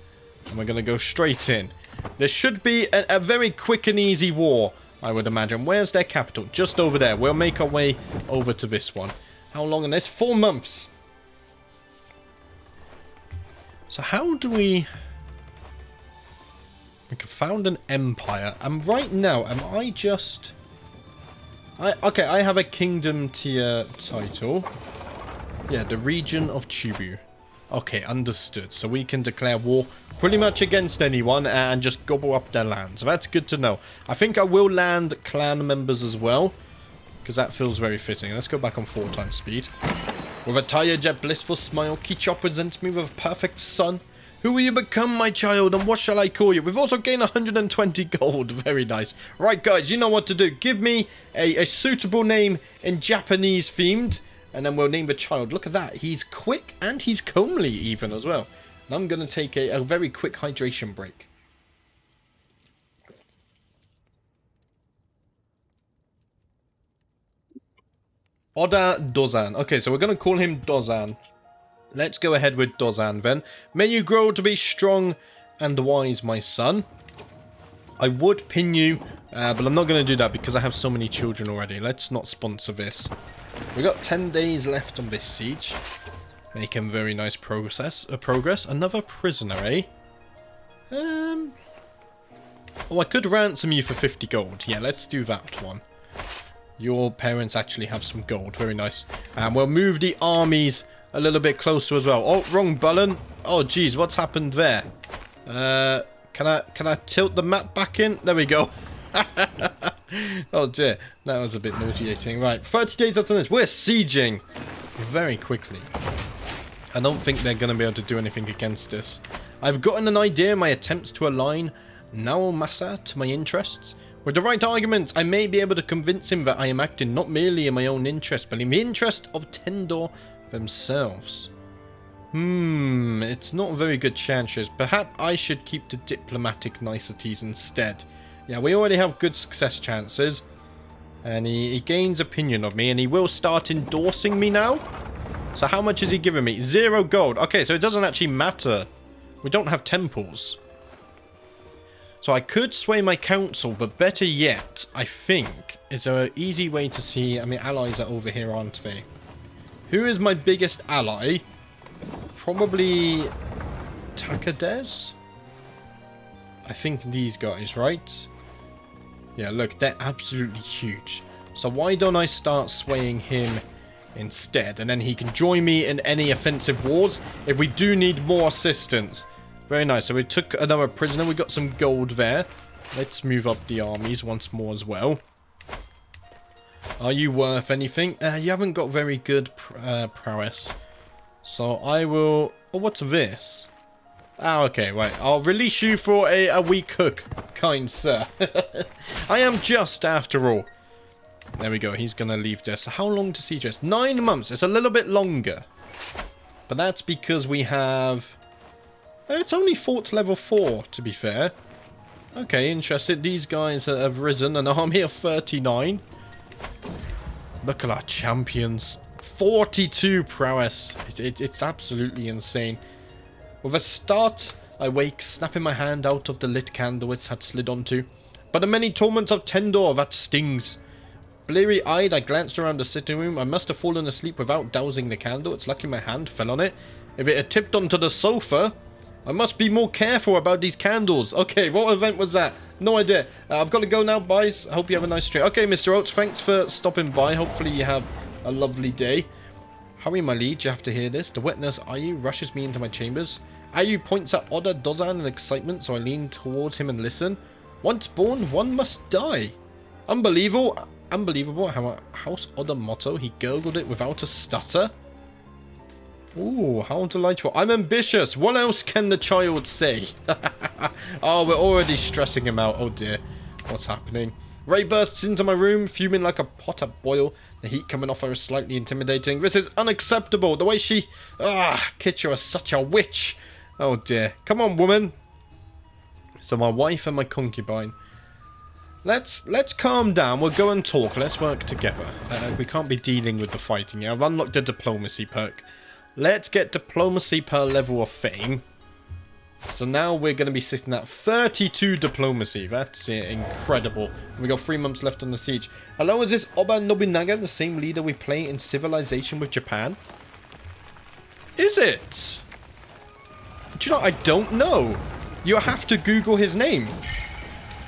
And we're gonna go straight in. There should be a very quick and easy war, I would imagine. Where's their capital? Just over there. We'll make our way over to this one. How long on this? 4 months. So how do we... We can found an empire. And right now, am I just... Okay, I have a kingdom tier title. Yeah, the region of Chibu. Okay, understood. So we can declare war pretty much against anyone and just gobble up their land. So that's good to know. I think I will land clan members as well, because that feels very fitting. Let's go back on 4 times speed. With a tired yet blissful smile, Kicho presents me with a perfect son. Who will you become, my child, and what shall I call you? We've also gained 120 gold. Very nice. Right, guys, you know what to do. Give me a suitable name in Japanese themed, and then we'll name the child. Look at that. He's quick and he's comely even as well. And I'm going to take a very quick hydration break. Oda Dozan. Okay, so we're going to call him Dozan. Let's go ahead with Dozan then. May you grow to be strong and wise, my son. I would pin you, but I'm not going to do that because I have so many children already. Let's not sponsor this. We got 10 days left on this siege. Making very nice progress. Another prisoner, eh? Oh, I could ransom you for 50 gold. Yeah, let's do that one. Your parents actually have some gold. Very nice. And we'll move the armies a little bit closer as well. Oh, wrong button. Oh, geez, what's happened there? Can I tilt the map back in? There we go. Oh dear, that was a bit nauseating. Right, 30 days after this, we're sieging very quickly. I don't think they're going to be able to do anything against us. I've gotten an idea in my attempts to align Naomasa to my interests. With the right arguments, I may be able to convince him that I am acting not merely in my own interest, but in the interest of Tendor themselves. It's not very good chances. Perhaps I should keep to diplomatic niceties instead. Yeah, we already have good success chances. And he gains opinion of me, and he will start endorsing me now. So how much is he giving me? 0 gold. Okay, so it doesn't actually matter. We don't have temples. So I could sway my council, but better yet, I think, is there an easy way to see... I mean, allies are over here, aren't they? Who is my biggest ally? Probably Takades? I think these guys, right? Yeah, look, they're absolutely huge. So why don't I start swaying him instead? And then he can join me in any offensive wars if we do need more assistance. Very nice. So we took another prisoner. We got some gold there. Let's move up the armies once more as well. Are you worth anything? You haven't got very good prowess. So I will... Oh, what's this? Ah, okay, right. I'll release you for a weak hook, kind sir. I am just, after all. There we go. He's going to leave there. So how long to siege us? 9 months. It's a little bit longer. But that's because we have... It's only fort level 4, to be fair. Okay, interesting. These guys have risen an army of 39. Look at our champions. 42 prowess. It's absolutely insane. With a start, I wake, snapping my hand out of the lit candle it had slid onto. But the many torments of Tendor, that stings. Bleary-eyed, I glanced around the sitting room. I must have fallen asleep without dousing the candle. It's lucky my hand fell on it. If it had tipped onto the sofa, I must be more careful about these candles. Okay, what event was that? No idea. I've got to go now, boys. I hope you have a nice stream. Okay, Mr. Oates, thanks for stopping by. Hopefully you have a lovely day. Hurry, my liege, you have to hear this. The wet nurse Ayu rushes me into my chambers. Ayu points at Oda Dozan in excitement, so I lean towards him and listen. Once born, one must die. Unbelievable. Unbelievable how a House Oda motto, he gurgled it without a stutter. Ooh, how delightful. I'm ambitious. What else can the child say? Oh, we're already stressing him out. Oh dear. What's happening? Ray bursts into my room, fuming like a pot at boil. The heat coming off her is slightly intimidating. This is unacceptable. The way she... Kitcher is such a witch. Oh dear. Come on, woman. So my wife and my concubine. Let's calm down. We'll go and talk. Let's work together. We can't be dealing with the fighting. I've unlocked the diplomacy perk. Let's get diplomacy per level of fame. So now we're going to be sitting at 32 diplomacy. That's incredible. We got 3 months left on the siege. Hello, is this Oda Nobunaga, the same leader we play in Civilization with Japan? Is it? Do you know, I don't know. You have to Google his name.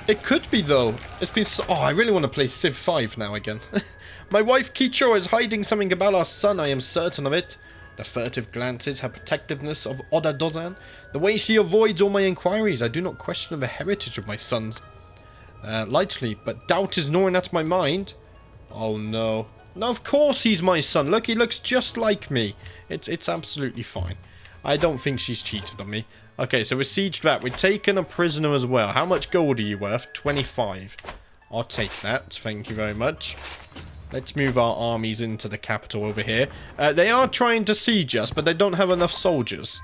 It could be, though. It's been so... Oh, I really want to play Civ 5 now again. My wife Kicho is hiding something about our son, I am certain of it. The furtive glances, her protectiveness of Oda Dozan, the way she avoids all my inquiries. I do not question the heritage of my sons lightly, but doubt is gnawing at my mind. Oh no. No, of course he's my son. Look, he looks just like me. It's absolutely fine. I don't think she's cheated on me. Okay, so we're sieged that. We've taken a prisoner as well. How much gold are you worth? 25. I'll take that. Thank you very much. Let's move our armies into the capital over here. They are trying to siege us, but they don't have enough soldiers.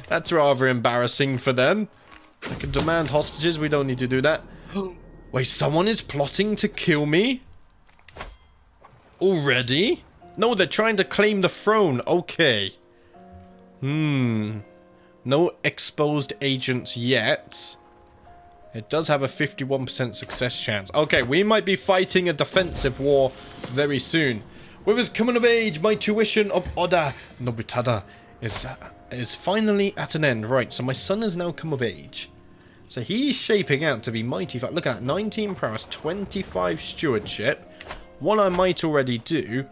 That's rather embarrassing for them. I can demand hostages. We don't need to do that. Wait, someone is plotting to kill me? Already? No, they're trying to claim the throne. Okay. No exposed agents yet. It does have a 51% success chance. Okay, we might be fighting a defensive war very soon. With his coming of age, my tuition of Oda Nobunaga is finally at an end. Right, so my son has now come of age. So he's shaping out to be mighty. Look at that, 19 prowess, 25 stewardship. What I might already do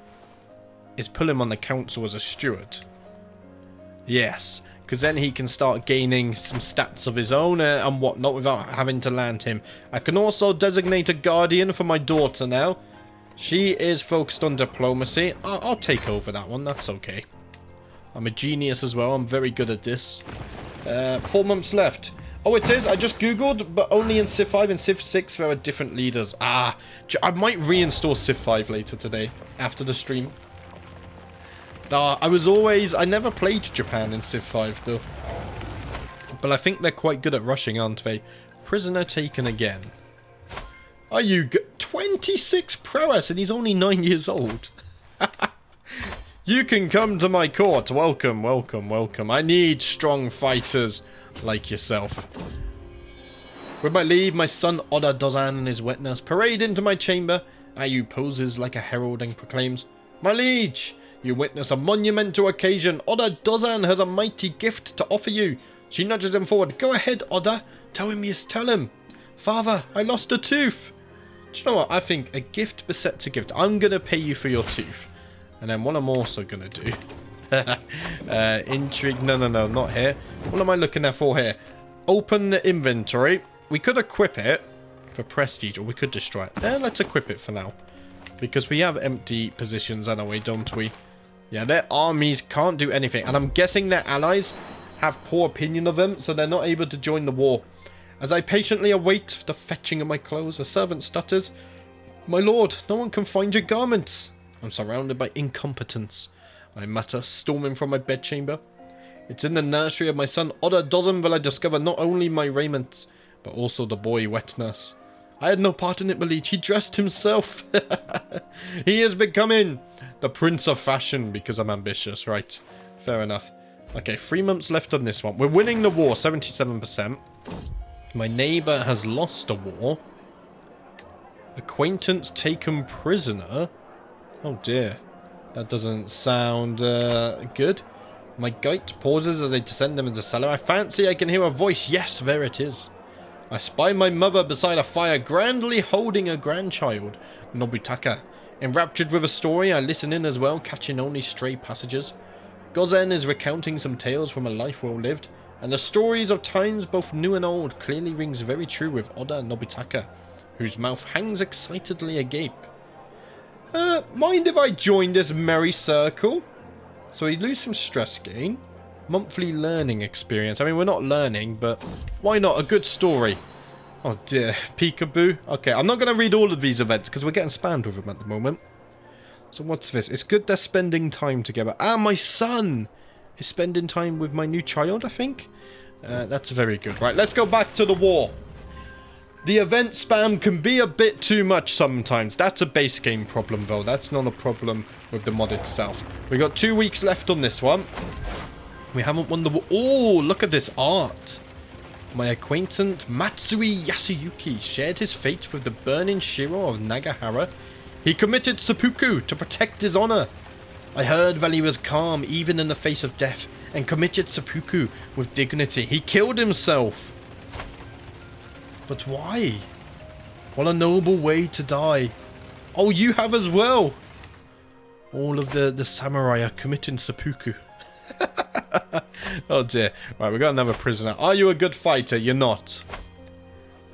is pull him on the council as a steward. Yes, because then he can start gaining some stats of his own and whatnot without having to land him. I can also designate a guardian for my daughter now. She is focused on diplomacy. I'll take over that one, that's okay. I'm a genius as well, I'm very good at this. 4 months left. Oh, it is. I just googled, but only in Civ 5 and Civ 6 there are different leaders. I might reinstall Civ 5 later today, after the stream. I never played Japan in Civ 5, though. But I think they're quite good at rushing, aren't they? Prisoner taken again. Are you 26 prowess, and he's only 9 years old. You can come to my court. Welcome, welcome, welcome. I need strong fighters like yourself. With my leave, my son Oda Dozan and his witness parade into my chamber. Ayu poses like a herald and proclaims, "My liege, you witness a monumental occasion. Oda Dozan has a mighty gift to offer you." She nudges him forward. "Go ahead, Oda. Tell him. Father, I lost a tooth." Do you know what? I think a gift besets a gift. I'm going to pay you for your tooth. And then what I'm also going to do... intrigue. No, not here. What am I looking at for here? Open the inventory. We could equip it for prestige, or we could destroy it. Let's equip it for now. Because we have empty positions anyway, don't we? Yeah, their armies can't do anything. And I'm guessing their allies have poor opinion of them, so they're not able to join the war. As I patiently await the fetching of my clothes, a servant stutters, "My lord, no one can find your garments." I'm surrounded by incompetence, I mutter, storming from my bedchamber. It's in the nursery of my son Oda Dozan will I discover not only my raiment, but also the boy wet nurse. I had no part in it, my liege. He dressed himself. He is becoming the prince of fashion because I'm ambitious, right? Fair enough. Okay, 3 months left on this one. We're winning the war, 77%. My neighbour has lost a war. Acquaintance taken prisoner. Oh dear. That doesn't sound good. My guide pauses as they descend them into the cellar. I fancy I can hear a voice. Yes, there it is. I spy my mother beside a fire, grandly holding a grandchild, Nobutaka. Enraptured with a story, I listen in as well, catching only stray passages. Gozen is recounting some tales from a life well lived, and the stories of times both new and old clearly rings very true with Oda Nobunaga, whose mouth hangs excitedly agape. Mind if I join this merry circle? So we lose some stress gain. Monthly learning experience. I mean, we're not learning, but why not? A good story. Oh dear. Peekaboo. Okay, I'm not going to read all of these events because we're getting spammed with them at the moment. So what's this? It's good they're spending time together. Ah, my son is spending time with my new child, I think. That's very good. Right, let's go back to the war. The event spam can be a bit too much sometimes. That's a base game problem, though. That's not a problem with the mod itself. We got 2 weeks left on this one. We haven't won the war. Oh, look at this art. My acquaintance Matsui Yasuyuki shared his fate with the burning Shiro of Nagahara. He committed seppuku to protect his honor. I heard that he was calm even in the face of death and committed seppuku with dignity. He killed himself. But why? What a noble way to die. Oh, you have as well. All of the samurai are committing seppuku. Oh dear. Right, we got another prisoner. Are you a good fighter? You're not.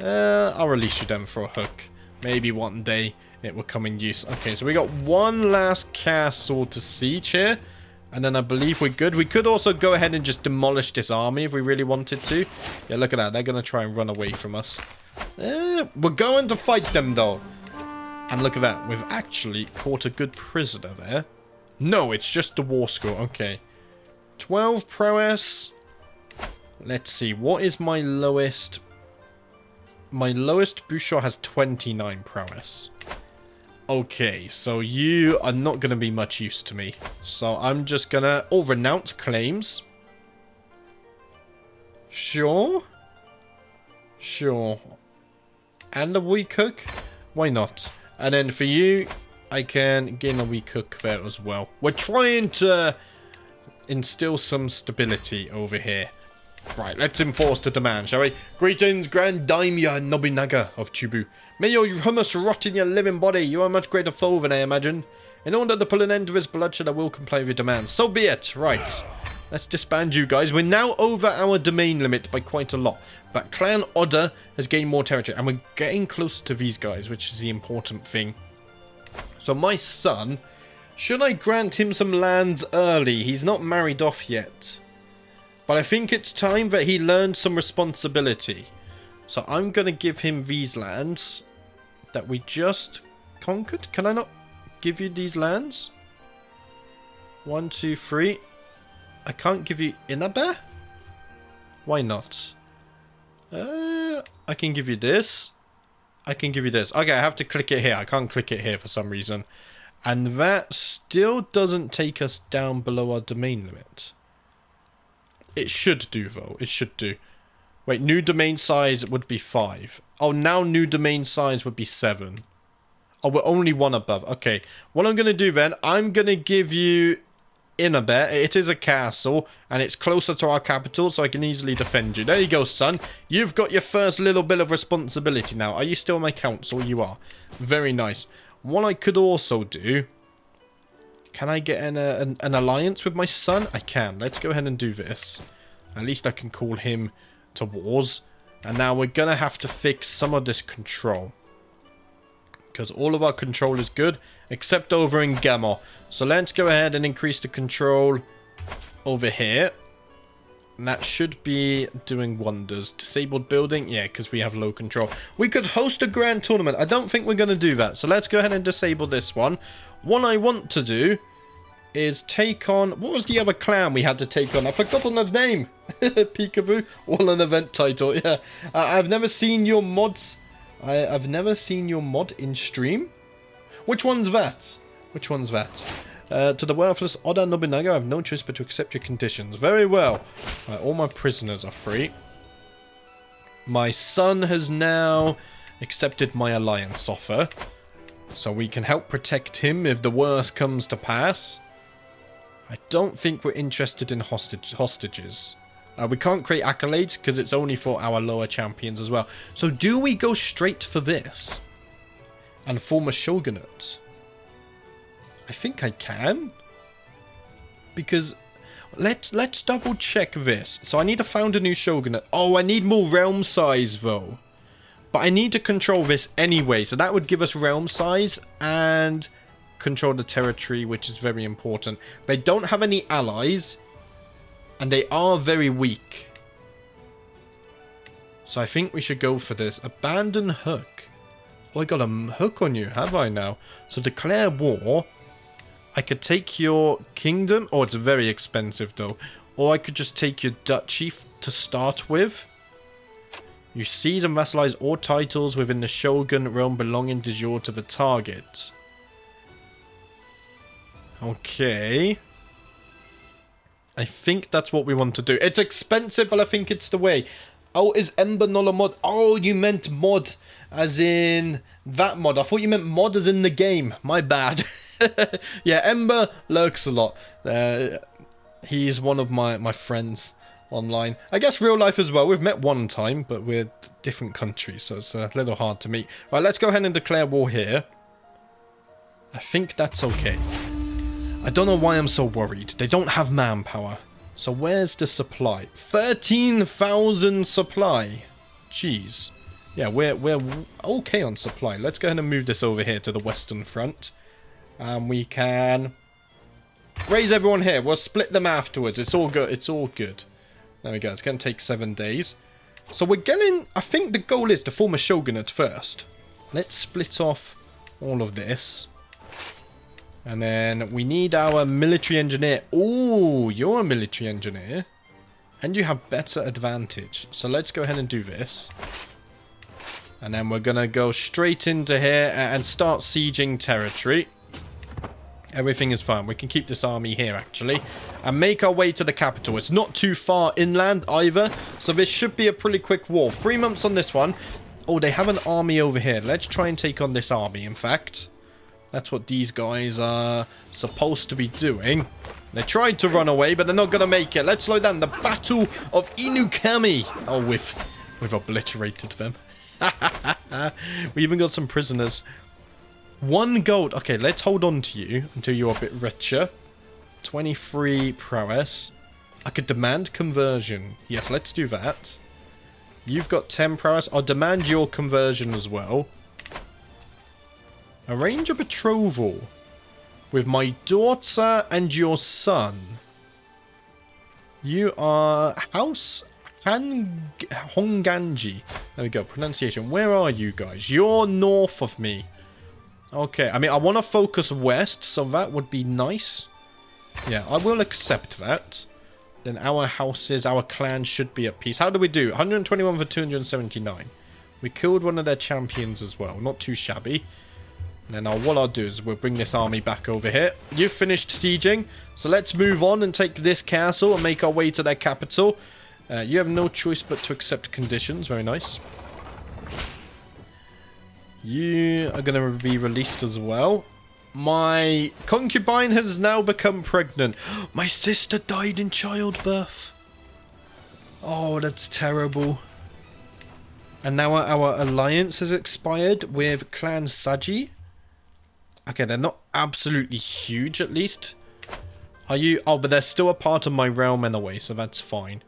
I'll release you then for a hook. Maybe one day it will come in use. Okay, so we got one last castle to siege here. And then I believe we're good. We could also go ahead and just demolish this army if we really wanted to. Yeah, look at that. They're going to try and run away from us. We're going to fight them, though. And look at that. We've actually caught a good prisoner there. No, it's just the war score. Okay. 12 prowess. Let's see. What is my lowest? My lowest Bouchard has 29 prowess. Okay, so you are not going to be much use to me. So I'm just going to... Oh, renounce claims. Sure. Sure. And a wee cook? Why not? And then for you, I can gain a wee cook there as well. We're trying to instill some stability over here. Right, let's enforce the demand, shall we? Greetings, Grand Daimyo Nobunaga of Chubu. May your hummus rot in your living body. You are a much greater foe than I imagine. In order to pull an end to this bloodshed, I will comply with your demands. So be it. Right. Let's disband you guys. We're now over our domain limit by quite a lot. But Clan Oda has gained more territory. And we're getting closer to these guys, which is the important thing. So my son, should I grant him some lands early? He's not married off yet. But I think it's time that he learned some responsibility. So I'm going to give him these lands that we just conquered. Can I not give you these lands? 1, 2, 3. I can't give you Inabe? Why not? I can give you this. I can give you this. Okay, I have to click it here. I can't click it here for some reason. And that still doesn't take us down below our domain limit. It should do, though. It should do. Wait, new domain size would be 5. Oh, now new domain size would be 7. Oh, we're only 1 above. Okay. What I'm going to do then, I'm going to give you Inabe. It is a castle, and it's closer to our capital, so I can easily defend you. There you go, son. You've got your first little bit of responsibility now. Are you still my council? You are. Very nice. What I could also do... Can I get an alliance with my son? I can. Let's go ahead and do this. At least I can call him to wars. And now we're going to have to fix some of this control. Because all of our control is good, except over in Gamo. So let's go ahead and increase the control over here. And that should be doing wonders. Disabled building? Yeah, because we have low control. We could host a grand tournament. I don't think we're going to do that. So let's go ahead and disable this one. What I want to do is take on... What was the other clan we had to take on? I've forgotten his name. Peekaboo. What an event title. Yeah. I've never seen your mods. I've never seen your mod in stream. Which one's that? Which one's that? To the worthless Oda Nobunaga, I have no choice but to accept your conditions. Very well. All my prisoners are free. My son has now accepted my alliance offer. So we can help protect him if the worst comes to pass. I don't think we're interested in hostages. We can't create accolades because it's only for our lower champions as well. So do we go straight for this? And form a shogunate? I think I can. Because let's double check this. So I need to found a new shogunate. Oh, I need more realm size though. But I need to control this anyway. So that would give us realm size and control the territory, which is very important. They don't have any allies. And they are very weak. So I think we should go for this. Abandon hook. Oh, I got a hook on you, have I now? So declare war. I could take your kingdom. Oh, it's very expensive though. Or I could just take your duchy to start with. You seize and vassalize all titles within the shogun realm belonging de jure to the target. Okay. I think that's what we want to do. It's expensive, but I think it's the way. Oh, is Ember not a mod? Oh, you meant mod as in that mod. I thought you meant mod as in the game. My bad. Yeah, Ember lurks a lot. He's one of my friends online. I guess real life as well. We've met one time, but we're different countries, so it's a little hard to meet. Right, let's go ahead and declare war here. I think that's okay. I don't know why I'm so worried. They don't have manpower. So where's the supply? 13,000 supply. Jeez. Yeah, we're okay on supply. Let's go ahead and move this over here to the western front. And we can Raise everyone here. We'll split them afterwards. It's all good. It's all good. There we go. It's going to take 7 days. So we're getting... I think the goal is to form a shogunate first. Let's split off all of this. And then we need our military engineer. Oh, you're a military engineer. And you have better advantage. So let's go ahead and do this. And then we're going to go straight into here and start sieging territory. Everything is fine. We can keep this army here, actually. And make our way to the capital. It's not too far inland either. So this should be a pretty quick war. 3 months on this one. Oh, they have an army over here. Let's try and take on this army, in fact. That's what these guys are supposed to be doing. They tried to run away, but they're not going to make it. Let's slow down. The Battle of Inukami. Oh, we've obliterated them. We even got some prisoners. 1 gold. Okay, let's hold on to you until you're a bit richer. 23 prowess. I could demand conversion. Yes, let's do that. You've got 10 prowess. I'll demand your conversion as well. Arrange a betrothal with my daughter and your son. You are House Honganji. There we go. Pronunciation. Where are you guys? You're north of me. Okay, I mean, I want to focus west, so that would be nice. Yeah, I will accept that. Then our houses, our clans should be at peace. How do we do? 121 for 279. We killed one of their champions as well. Not too shabby. And then what I'll do is we'll bring this army back over here. You've finished sieging, so let's move on and take this castle and make our way to their capital. You have no choice but to accept conditions. Very nice. You are going to be released as well. My concubine has now become pregnant. My sister died in childbirth. Oh, that's terrible. And now our alliance has expired with Clan Saji. Okay, they're not absolutely huge, at least. Are you... Oh, but they're still a part of my realm in a way, so that's fine.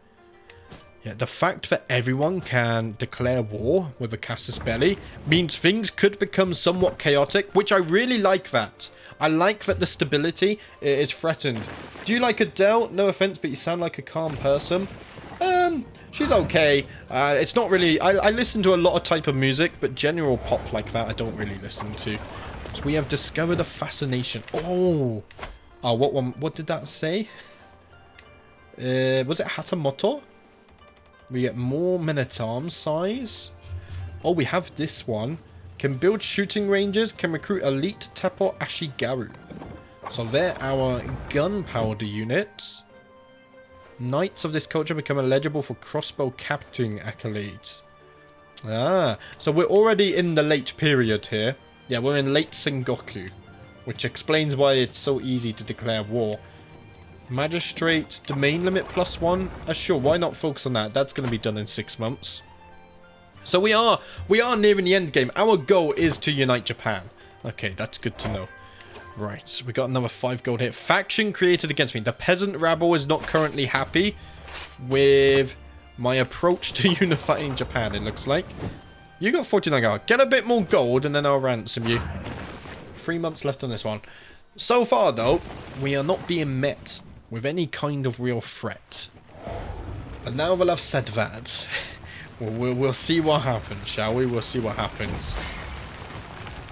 Yeah, the fact that everyone can declare war with a casus belli means things could become somewhat chaotic, which I really like that. I like that the stability is threatened. Do you like Adele? No offense, but you sound like a calm person. She's okay. It's not really... I listen to a lot of type of music, but general pop like that I don't really listen to. So we have discovered a fascination. Oh, what one? What did that say? Was it Hatamoto? We get more men-at-arms size. Oh, we have this one. Can build shooting ranges. Can recruit elite Teppo Ashigaru. So they're our gunpowder units. Knights of this culture become eligible for crossbow capturing accolades. Ah, so we're already in the late period here. Yeah, we're in late Sengoku, which explains why it's so easy to declare war. Magistrate, domain limit +1. Sure, why not focus on that? That's going to be done in 6 months. So we are nearing the end game. Our goal is to unite Japan. Okay, that's good to know. Right, we got another 5 gold here. Faction created against me. The peasant rabble is not currently happy with my approach to unifying Japan, it looks like. You got 49 gold. Get a bit more gold and then I'll ransom you. 3 months left on this one. So far, though, we are not being met with any kind of real threat. But now that I've said that, we'll see what happens, shall we? We'll see what happens.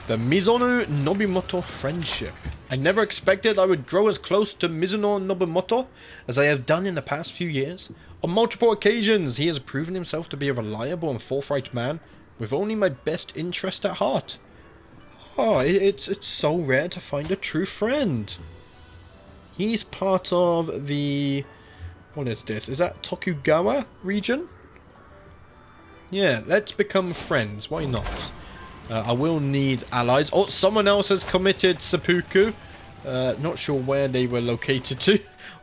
The Mizuno Nobumoto friendship. I never expected I would grow as close to Mizuno Nobumoto as I have done in the past few years. On multiple occasions, he has proven himself to be a reliable and forthright man with only my best interest at heart. Oh, it's so rare to find a true friend. He's part of the... What is this? Is that Tokugawa region? Yeah, let's become friends. Why not? I will need allies. Oh, someone else has committed seppuku. Not sure where they were located to.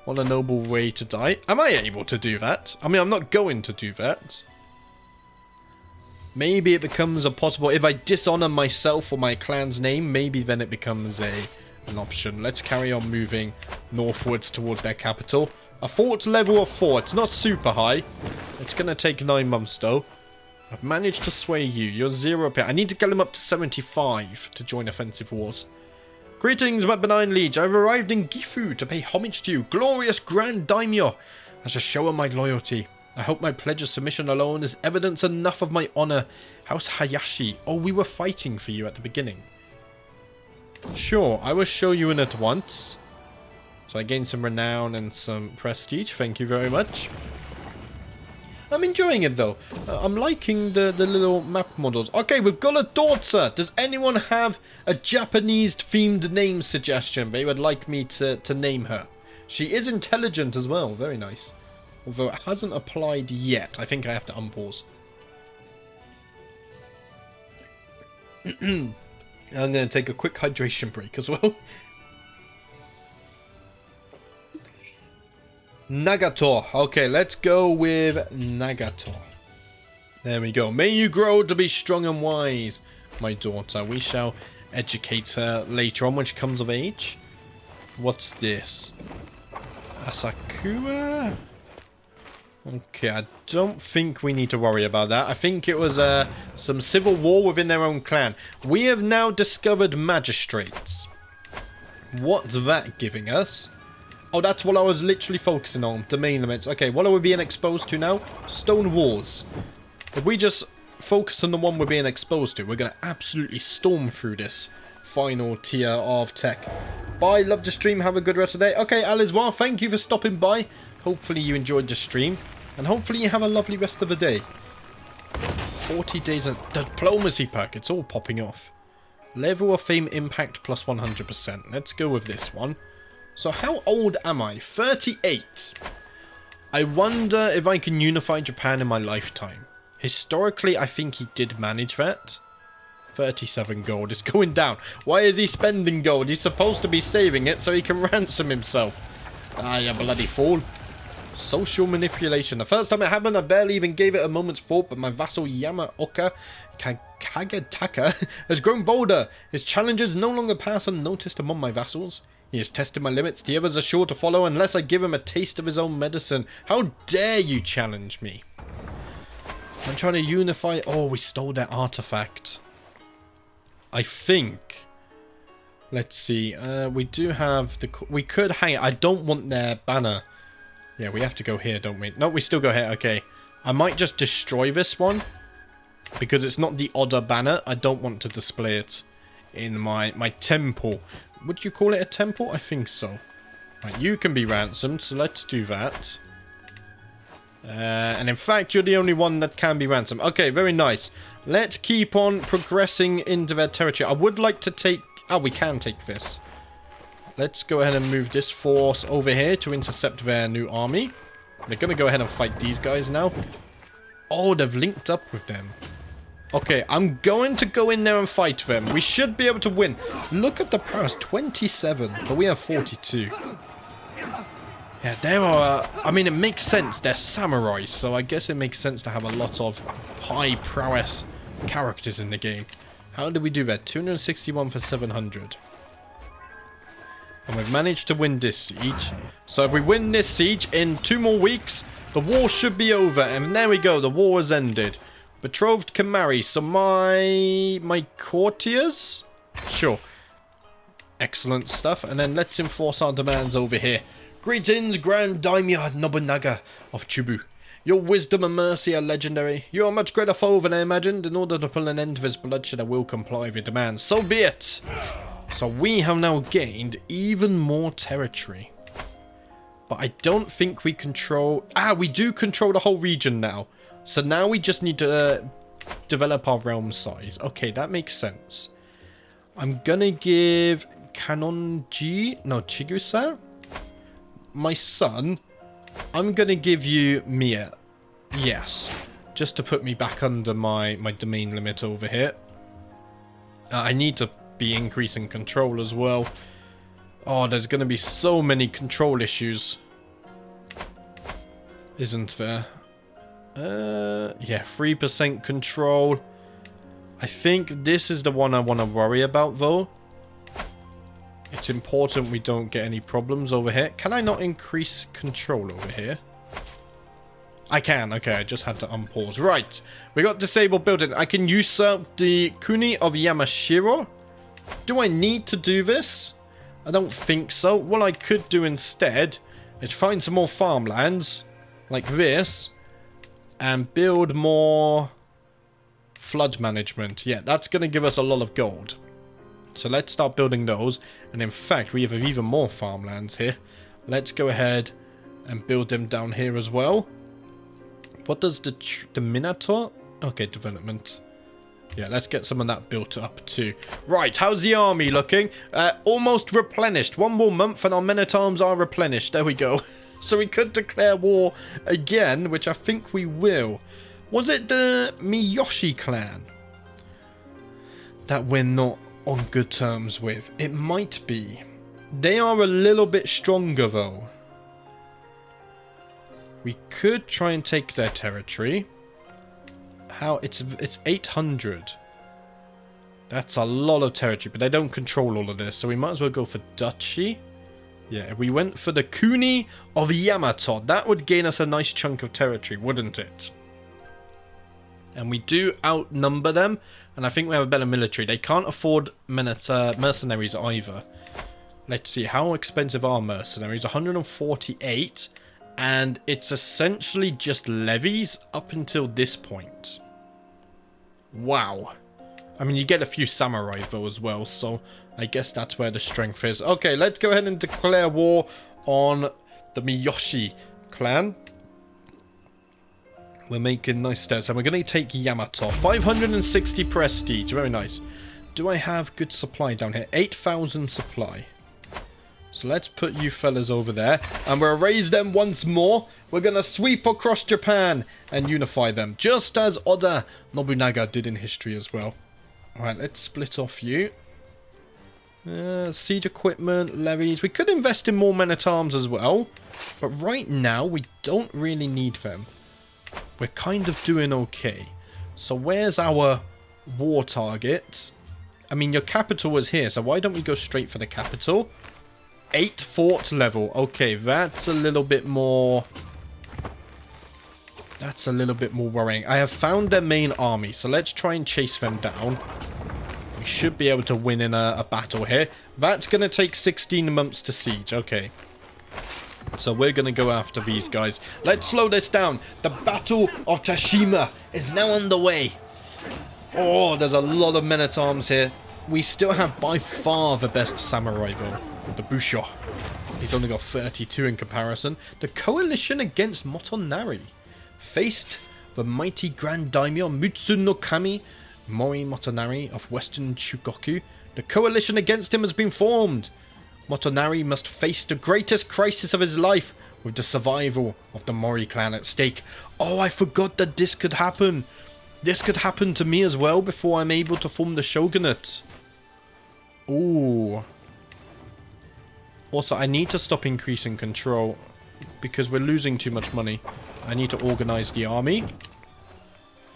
On a noble way to die. Am I able to do that? I mean, I'm not going to do that. Maybe it becomes a possible... If I dishonor myself or my clan's name, maybe then it becomes an option. Let's carry on moving northwards towards their capital. A fort level of 4. It's not super high. It's going to take 9 months, though. I've managed to sway you. You're 0 up here. I need to get him up to 75 to join offensive wars. Greetings, my benign liege. I've arrived in Gifu to pay homage to you, glorious Grand Daimyo, as a show of my loyalty. I hope my pledge of submission alone is evidence enough of my honor. House Hayashi. Oh, we were fighting for you at the beginning. Sure, I will show you in at once. So I gained some renown and some prestige. Thank you very much. I'm enjoying it though. I'm liking the little map models. Okay, we've got a daughter. Does anyone have a Japanese themed name suggestion they would like me to name her? She is intelligent as well. Very nice. Although it hasn't applied yet. I think I have to unpause. I'm going to take a quick hydration break as well. Nagato. Okay, let's go with Nagato. There we go. May you grow to be strong and wise, my daughter. We shall educate her later on when she comes of age. What's this? Asakura? Okay, I don't think we need to worry about that. I think it was some civil war within their own clan. We have now discovered magistrates. What's that giving us? Oh, that's what I was literally focusing on. Domain limits. Okay, what are we being exposed to now? Stone walls. If we just focus on the one we're being exposed to, we're going to absolutely storm through this final tier of tech. Bye, love the stream. Have a good rest of the day. Okay, Alizwa, thank you for stopping by. Hopefully you enjoyed the stream. And hopefully you have a lovely rest of the day. 40 days of diplomacy perk. It's all popping off. Level of fame impact plus 100%. Let's go with this one. So how old am I? 38. I wonder if I can unify Japan in my lifetime. Historically, I think he did manage that. 37 gold is going down. Why is he spending gold? He's supposed to be saving it so he can ransom himself. Ah, you bloody fool. Social manipulation. The first time it happened, I barely even gave it a moment's thought, but my vassal Yamaoka Kagetaka has grown bolder. His challenges no longer pass unnoticed among my vassals. He has tested my limits. The others are sure to follow unless I give him a taste of his own medicine. How dare you challenge me? I'm trying to unify... Oh, we stole their artifact. I think... Let's see. We do have the... We could hang it. I don't want their banner. Yeah, we have to go here, don't we? No, we still go here. Okay. I might just destroy this one. Because it's not the Oda banner. I don't want to display it in my temple. Would you call it a temple? I think so. Right, you can be ransomed, so let's do that. And in fact, you're the only one that can be ransomed. Okay, very nice. Let's keep on progressing into their territory. I would like to take... Oh, we can take this. Let's go ahead and move this force over here to intercept their new army. They're going to go ahead and fight these guys now. Oh, they've linked up with them. Okay, I'm going to go in there and fight them. We should be able to win. Look at the prowess, 27, but we have 42. Yeah, there are... I mean, it makes sense. They're samurais, so I guess it makes sense to have a lot of high prowess characters in the game. How did we do that? 261 for 700. And we've managed to win this siege. So if we win this siege in 2 more weeks, the war should be over. And there we go, the war has ended. Betrothed can marry. So my courtiers? Sure. Excellent stuff. And then let's enforce our demands over here. Greetings, Grand Daimyo Nobunaga of Chubu. Your wisdom and mercy are legendary. You are a much greater foe than I imagined. In order to put an end to this bloodshed, I will comply with your demands. So be it. So we have now gained even more territory. But I don't think we control... Ah, we do control the whole region now. So now we just need to develop our realm size. Okay, that makes sense. I'm gonna give Chigusa, my son. I'm gonna give you Mia. Yes. Just to put me back under my domain limit over here. I need to be increasing control as well. Oh, there's gonna be so many control issues. Isn't there? Yeah, 3% control. I think this is the one I want to worry about, though. It's important we don't get any problems over here. Can I not increase control over here? I can. Okay, I just had to unpause. Right. We got disabled building. I can usurp the Kuni of Yamashiro. Do I need to do this? I don't think so. What I could do instead is find some more farmlands like this and build more flood management. Yeah, that's going to give us a lot of gold. So let's start building those. And in fact, we have even more farmlands here. Let's go ahead and build them down here as well. What does the Minotaur? Okay, development. Yeah, let's get some of that built up too. Right, how's the army looking? Almost replenished. One more month and our men-at-arms are replenished. There we go. So we could declare war again, which I think we will. Was it the Miyoshi clan that we're not on good terms with? It might be. They are a little bit stronger though. We could try and take their territory. How? It's 800. That's a lot of territory, but they don't control all of this, so we might as well go for duchy. Yeah, if we went for the Kuni of Yamato, that would gain us a nice chunk of territory, wouldn't it? And we do outnumber them, and I think we have a better military. They can't afford mercenaries either. Let's see, how expensive are mercenaries? 148, and it's essentially just levies up until this point. Wow. I mean, you get a few samurai though as well, so I guess that's where the strength is. Okay, let's go ahead and declare war on the Miyoshi clan. We're making nice stats, and we're going to take Yamato. 560 prestige, very nice. Do I have good supply down here? 8,000 supply. So let's put you fellas over there, and we'll raise them once more. We're going to sweep across Japan and unify them, just as Oda Nobunaga did in history as well. Alright, let's split off you. Siege equipment, levies. We could invest in more men-at-arms as well, but right now we don't really need them. We're kind of doing okay. So where's our war target? I mean, your capital is here, so why don't we go straight for the capital? 8 fort level. Okay, that's a little bit more... That's a little bit more worrying. I have found their main army, so let's try and chase them down. We should be able to win in a battle here. That's going to take 16 months to siege. Okay. So we're going to go after these guys. Let's slow this down. The Battle of Tashima is now underway. Oh, there's a lot of men-at-arms here. We still have by far the best samurai though. The Busho. He's only got 32 in comparison. The coalition against Motonari faced the mighty Grand Daimyo Mutsu no Kami Mori Motonari of Western Chugoku. The coalition against him has been formed. Motonari must face the greatest crisis of his life with the survival of the Mori clan at stake. Oh, I forgot that this could happen. This could happen to me as well before I'm able to form the Shogunate. Ooh. Also, I need to stop increasing control because we're losing too much money. I need to organize the army.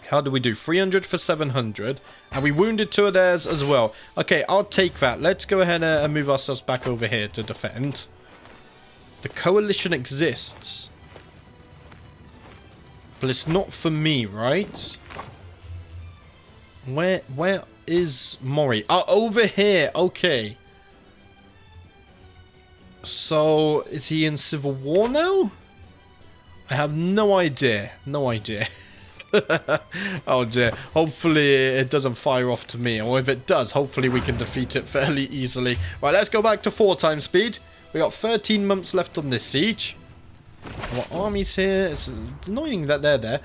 How do we do? 300 for 700. And we wounded 2 of theirs as well. Okay, I'll take that. Let's go ahead and move ourselves back over here to defend. The coalition exists. But it's not for me, right? Where is Mori? Oh, over here. Okay. So, is he in civil war now? I have no idea. No idea. Oh dear. Hopefully it doesn't fire off to me. Or if it does, hopefully we can defeat it fairly easily. Right, let's go back to 4 times speed. We got 13 months left on this siege. Our army's here. It's annoying that they're there.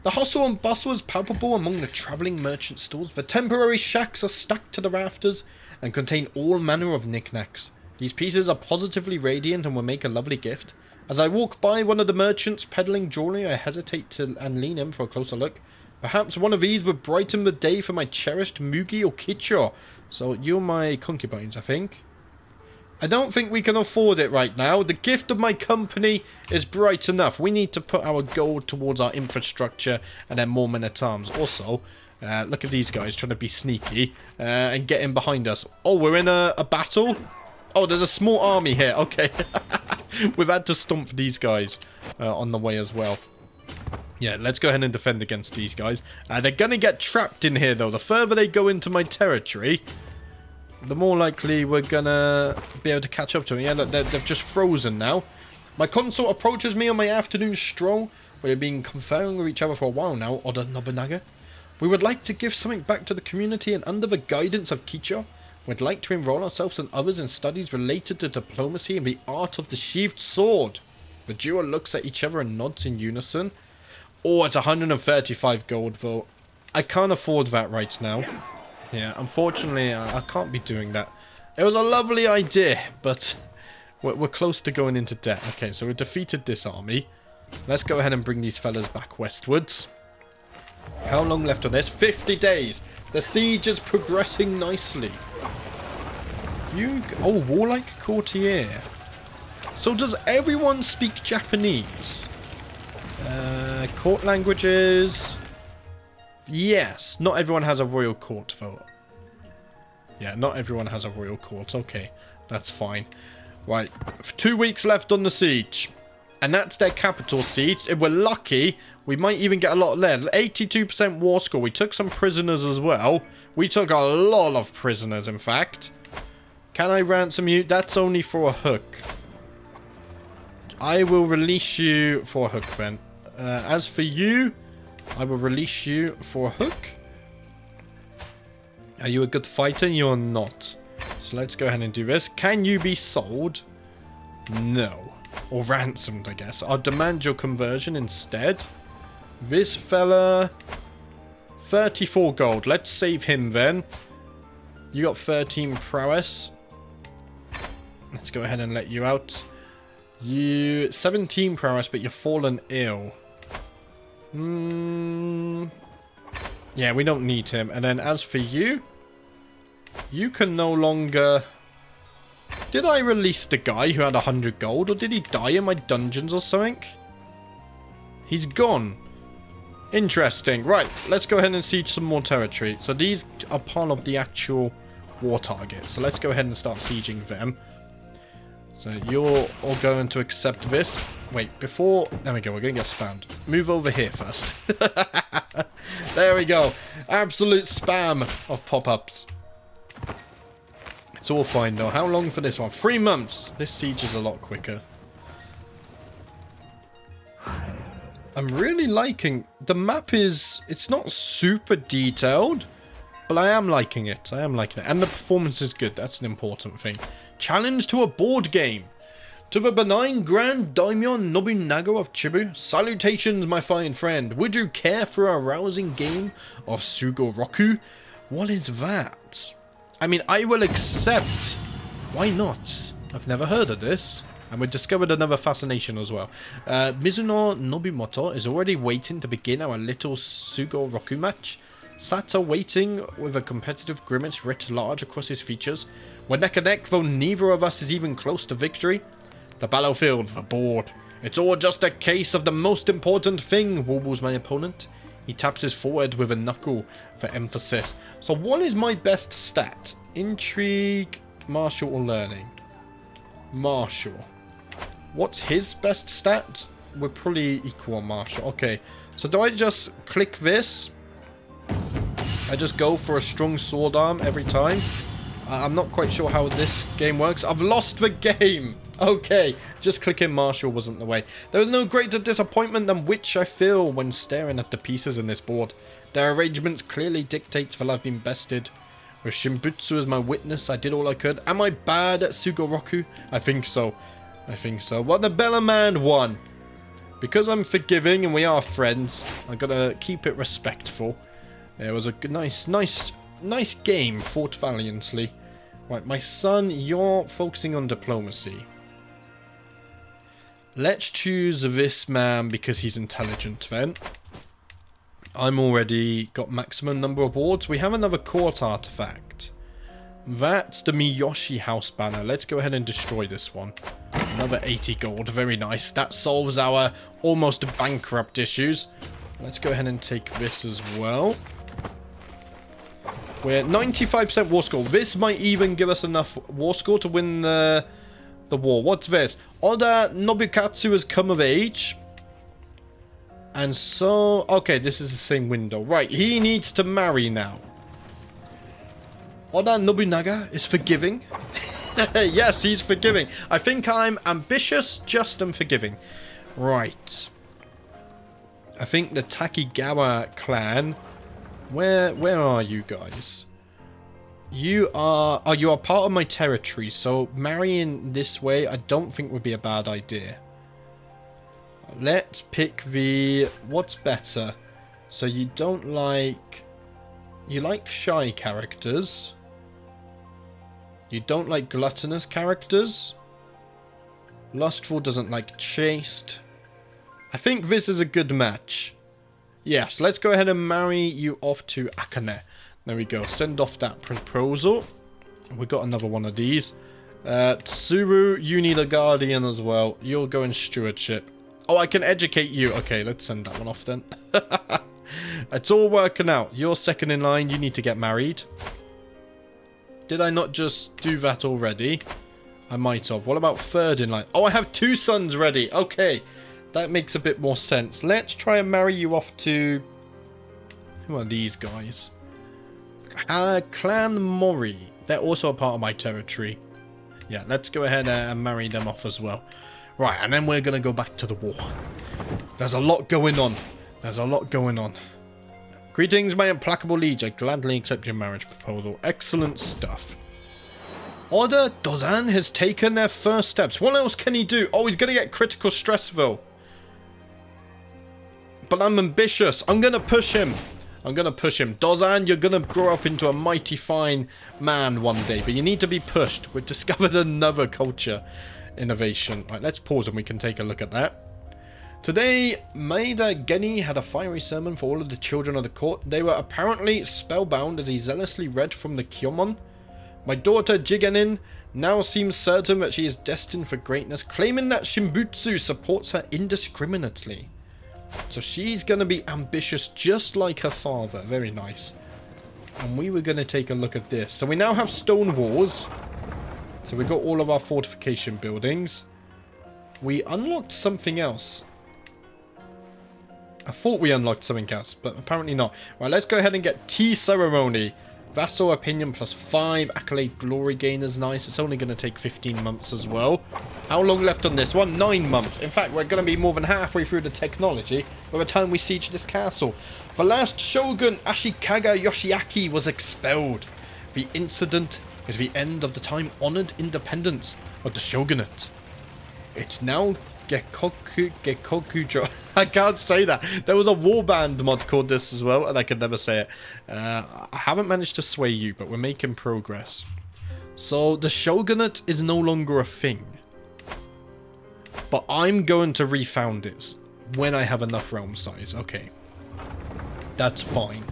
The hustle and bustle is palpable among the travelling merchant stores. The temporary shacks are stuck to the rafters and contain all manner of knickknacks. These pieces are positively radiant and will make a lovely gift. As I walk by one of the merchants peddling jewelry, I hesitate and lean in for a closer look. Perhaps one of these would brighten the day for my cherished Mugi or Kicho. So you're my concubines, I think. I don't think we can afford it right now. The gift of my company is bright enough. We need to put our gold towards our infrastructure and then more men-at-arms. Also, look at these guys trying to be sneaky and get in behind us. Oh, we're in a battle? Oh, there's a small army here. Okay. We've had to stomp these guys on the way as well. Yeah, let's go ahead and defend against these guys. They're going to get trapped in here, though. The further they go into my territory, the more likely we're gonna be able to catch up to them. Yeah, look, they've just frozen now. My consort approaches me on my afternoon stroll. We've been conferring with each other for a while now, Oda Nobunaga. We would like to give something back to the community, and under the guidance of Kicho, we'd like to enroll ourselves and others in studies related to diplomacy and the art of the sheathed sword. The duo looks at each other and nods in unison. Oh, it's 135 gold though. I can't afford that right now. Yeah, unfortunately, I can't be doing that. It was a lovely idea, but we're close to going into debt. Okay, so we defeated this army. Let's go ahead and bring these fellas back westwards. How long left on this? 50 days. The siege is progressing nicely. Oh, warlike courtier. So does everyone speak Japanese? Court languages. Yes, not everyone has a royal court though. Yeah, not everyone has a royal court. Okay, that's fine. Right, 2 weeks left on the siege. And that's their capital siege. If we're lucky, we might even get a lot less. 82% war score. We took some prisoners as well. We took a lot of prisoners, in fact. Can I ransom you? That's only for a hook. I will release you for a hook then. As for you, I will release you for a hook. Are you a good fighter? You're not. So let's go ahead and do this. Can you be sold? No. Or ransomed, I guess. I'll demand your conversion instead. This fella... 34 gold. Let's save him then. You got 13 prowess. Let's go ahead and let you out. You... 17 prowess, but you've fallen ill. Yeah, we don't need him. And then as for you... You can no longer... Did I release the guy who had 100 gold, or did he die in my dungeons or something? He's gone. Interesting. Right, let's go ahead and siege some more territory. So these are part of the actual war target. So let's go ahead and start sieging them. So you're all going to accept this. Wait, before... There we go, we're going to get spammed. Move over here first. There we go. Absolute spam of pop-ups. It's all fine though. How long for this one? 3 months. This siege is a lot quicker. I'm really liking... The map is... It's not super detailed, but I am liking it. I am liking it. And the performance is good. That's an important thing. Challenge to a board game. To the benign Grand Daimyo Nobunaga of Chibu. Salutations, my fine friend. Would you care for a rousing game of Sugoroku? What is that? I mean, I will accept. Why not? I've never heard of this. And we discovered another fascination as well. Mizuno Nobimoto is already waiting to begin our little Sugoroku match. Sato waiting with a competitive grimace writ large across his features. We're neck and neck, though neither of us is even close to victory. The battlefield, the board. It's all just a case of the most important thing, warbles my opponent. He taps his forehead with a knuckle for emphasis. So what is my best stat? Intrigue, martial, or learning? Martial. What's his best stat? We're probably equal on martial. Okay, so do I just click this? I just go for a strong sword arm every time? I'm not quite sure how this game works. I've lost the game! Okay, just clicking martial wasn't the way. There is no greater disappointment than which I feel when staring at the pieces in this board. Their arrangements clearly dictate that I've been bested. With Shimbutsu as my witness, I did all I could. Am I bad at Sugoroku? I think so. I think so. Well, the Bella Man won. Because I'm forgiving and we are friends, I gotta keep it respectful. It was a nice game, fought valiantly. Right, my son, you're focusing on diplomacy. Let's choose this man because he's intelligent then. I'm already got maximum number of wards. We have another court artifact. That's the Miyoshi house banner. Let's go ahead and destroy this one. Another 80 gold. Very nice. That solves our almost bankrupt issues. Let's go ahead and take this as well. We're 95% war score. This might even give us enough war score to win the war. What's this? Oda Nobukatsu has come of age. And so... Okay, this is the same window. Right, he needs to marry now. Oda Nobunaga is forgiving. Yes, he's forgiving. I think I'm ambitious, just and forgiving. Right. I think the Takigawa clan... Where are you guys? You are... Oh, you are part of my territory, so marrying this way I don't think would be a bad idea. Let's pick the... What's better? So you don't like... You like shy characters. You don't like gluttonous characters. Lustful doesn't like chaste. I think this is a good match. Yes, let's go ahead and marry you off to Akane. There we go. Send off that proposal. We got another one of these. Tsuru, you need a guardian as well. You'll go in stewardship. Oh, I can educate you. Okay, let's send that one off then. It's all working out. You're second in line. You need to get married. Did I not just do that already? I might have. What about third in line? Oh, I have 2 sons ready. Okay. That makes a bit more sense. Let's try and marry you off to... Who are these guys? Clan Mori. They're also a part of my territory. Yeah, let's go ahead and marry them off as well. Right, and then we're going to go back to the war. There's a lot going on. There's a lot going on. Greetings, my implacable liege. I gladly accept your marriage proposal. Excellent stuff. Oda Dozan has taken their first steps. What else can he do? Oh, he's going to get critical stress, though. But I'm ambitious. I'm going to push him. I'm going to push him. Dozan, you're going to grow up into a mighty fine man one day. But you need to be pushed. We've discovered another culture innovation. Right, let's pause and we can take a look at that. Today, Maeda Geni had a fiery sermon for all of the children of the court. They were apparently spellbound as he zealously read from the Kyomon. My daughter Jigenin now seems certain that she is destined for greatness, claiming that Shimbutsu supports her indiscriminately. So she's going to be ambitious just like her father. Very nice. And we were going to take a look at this. So we now have stone walls. So we got all of our fortification buildings. We unlocked something else. I thought we unlocked something else, but apparently not. Right, let's go ahead and get tea ceremony. Vassal opinion +5. Accolade glory gain is nice. It's only going to take 15 months as well. How long left on this one? 9 months. In fact, we're going to be more than halfway through the technology by the time we siege this castle. The last shogun, Ashikaga Yoshiaki, was expelled. The incident is the end of the time-honored independence of the shogunate. It's now Gekkokujo. I can't say that. There was a warband mod called this as well, and I could never say it. I haven't managed to sway you, but we're making progress. So the shogunate is no longer a thing. But I'm going to refound it when I have enough realm size. Okay. That's fine.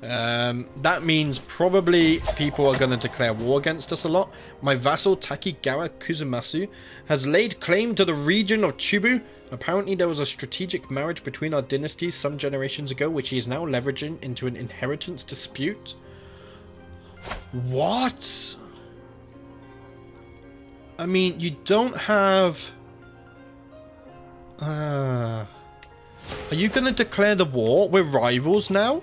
That means probably people are going to declare war against us a lot. My vassal Takigawa Kuzumasu has laid claim to the region of Chubu. Apparently there was a strategic marriage between our dynasties some generations ago, which he is now leveraging into an inheritance dispute. What? I mean, you don't have... Are you going to declare the war? We're rivals now?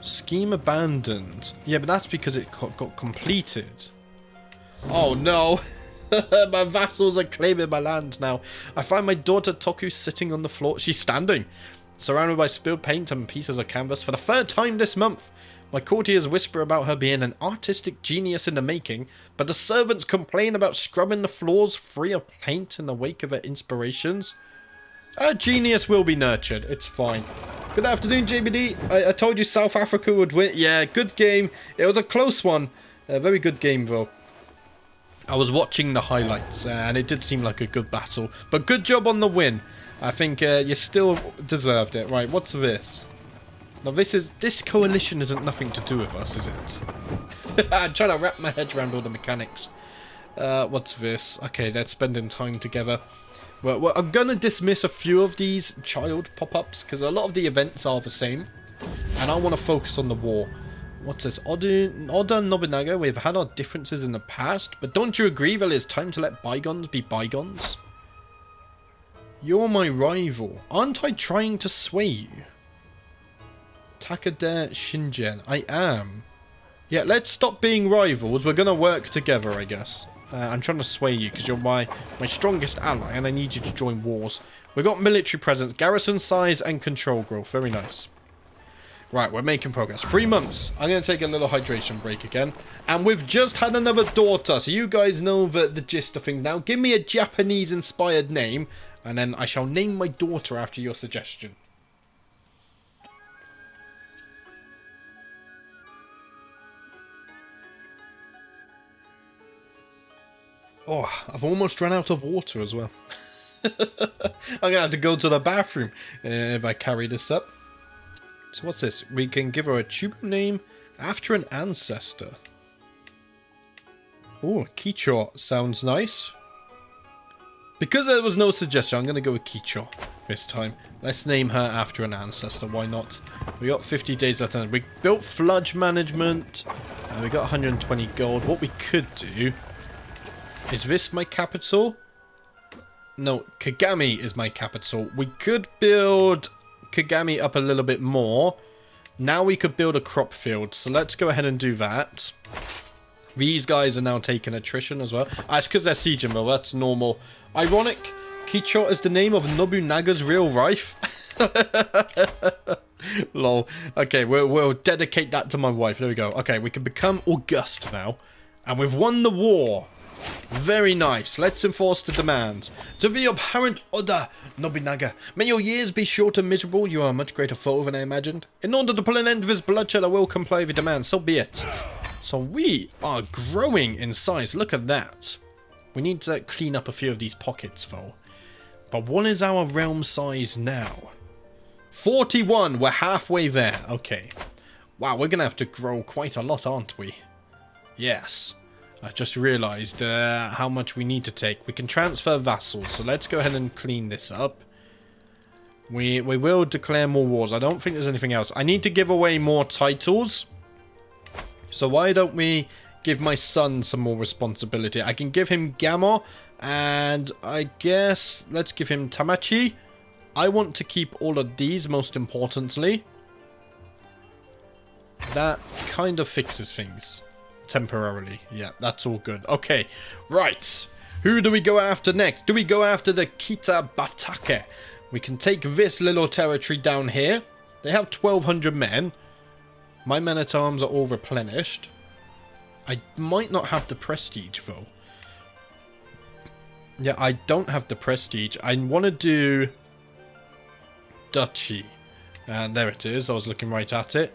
Scheme abandoned. Yeah, but that's because it got completed. Oh no. My vassals are claiming my land now. I find my daughter Toku sitting on the floor. She's standing, surrounded by spilled paint and pieces of canvas for the 3rd time this month. My courtiers whisper about her being an artistic genius in the making, but the servants complain about scrubbing the floors free of paint in the wake of her inspirations. A genius will be nurtured. It's fine. Good afternoon, JBD. I told you South Africa would win. Yeah, good game. It was a close one. A very good game, though. I was watching the highlights, and it did seem like a good battle. But good job on the win. I think you still deserved it. Right, what's this? Now, this coalition isn't nothing to do with us, is it? I'm trying to wrap my head around all the mechanics. What's this? Okay, they're spending time together. Well, I'm going to dismiss a few of these child pop-ups, because a lot of the events are the same. And I want to focus on the war. What's this? Oda Nobunaga, we've had our differences in the past, but don't you agree that it's time to let bygones be bygones? You're my rival. Aren't I trying to sway you? Takada Shingen, I am. Yeah, let's stop being rivals. We're going to work together, I guess. I'm trying to sway you because you're my strongest ally and I need you to join wars. We've got military presence, garrison size, and control growth. Very nice. Right, we're making progress. 3 months. I'm going to take a little hydration break again. And we've just had another daughter. So you guys know the gist of things now. Give me a Japanese-inspired name. And then I shall name my daughter after your suggestion. Oh, I've almost run out of water as well. I'm going to have to go to the bathroom if I carry this up. So what's this? We can give her a tube name after an ancestor. Oh, Kicho sounds nice. Because there was no suggestion, I'm going to go with Kicho this time. Let's name her after an ancestor. Why not? We got 50 days left. We built Fludge Management. We got 120 gold. What we could do... Is this my capital? No, Kagami is my capital. We could build Kagami up a little bit more. Now we could build a crop field. So let's go ahead and do that. These guys are now taking attrition as well. It's because they're sieging, though. That's normal. Ironic. Kicho is the name of Nobunaga's real wife. Lol. Okay, we'll dedicate that to my wife. There we go. Okay, we can become august now. And we've won the war. Very nice. Let's enforce the demands. To the apparent Oda Nobunaga, may your years be short and miserable. You are a much greater foe than I imagined. In order to put an end to this bloodshed, I will comply with your demands. So be it. So we are growing in size. Look at that. We need to clean up a few of these pockets, though. But what is our realm size now? 41. We're halfway there. Okay. Wow, we're going to have to grow quite a lot, aren't we? Yes. I just realised how much we need to take. We can transfer vassals, so let's go ahead and clean this up. We will declare more wars. I don't think there's anything else. I need to give away more titles. So why don't we give my son some more responsibility? I can give him Gamo, and I guess let's give him Tamachi. I want to keep all of these, most importantly. That kind of fixes things. Temporarily. Yeah, that's all good. Okay, right. Who do we go after next? Do we go after the Kita Batake? We can take this little territory down here. They have 1,200 men. My men-at-arms are all replenished. I might not have the prestige, though. Yeah, I don't have the prestige. I want to do Duchy. And there it is. I was looking right at it.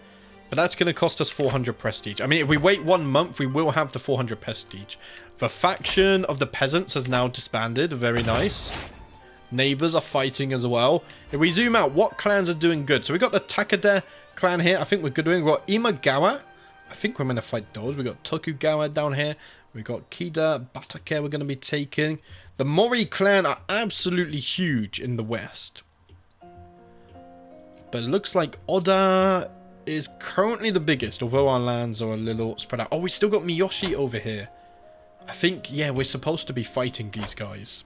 But that's going to cost us 400 prestige. I mean, if we wait 1 month, we will have the 400 prestige. The faction of the peasants has now disbanded. Very nice. Neighbors are fighting as well. If we zoom out, what clans are doing good? So we got the Takada clan here. I think we're good doing. We've got Imagawa. I think we're going to fight those. We got Tokugawa down here. We got Kida Batake we're going to be taking. The Mori clan are absolutely huge in the west. But it looks like Oda is currently the biggest, although our lands are a little spread out. Oh, we still got Miyoshi over here. I think, yeah, we're supposed to be fighting these guys.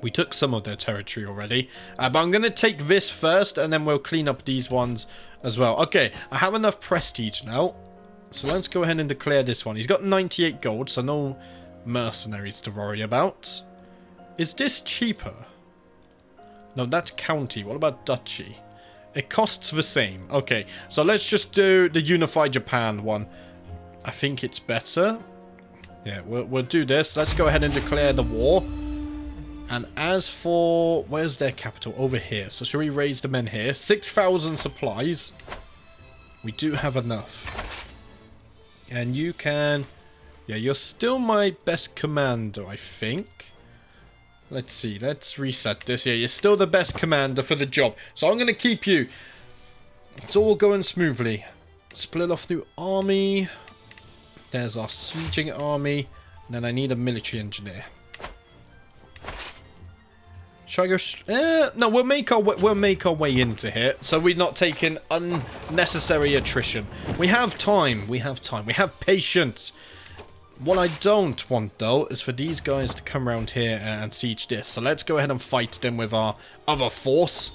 We took some of their territory already. But I'm going to take this first, and then we'll clean up these ones as well. Okay, I have enough prestige now. So let's go ahead and declare this one. He's got 98 gold, so no mercenaries to worry about. Is this cheaper? No, that's county. What about duchy? It costs the same. Okay, so let's just do the Unified Japan one. I think it's better. Yeah, we'll do this. Let's go ahead and declare the war. And as for... Where's their capital? Over here. So should we raise the men here? 6,000 supplies. We do have enough. And you can... Yeah, you're still my best commander, I think. Let's see. Let's reset this. Yeah, you're still the best commander for the job. So I'm going to keep you. It's all going smoothly. Split off the army. There's our sieging army. And then I need a military engineer. Should I go... no, we'll make our way into here. So we're not taking unnecessary attrition. We have time. We have time. We have patience. What I don't want, though, is for these guys to come around here and siege this. So let's go ahead and fight them with our other force,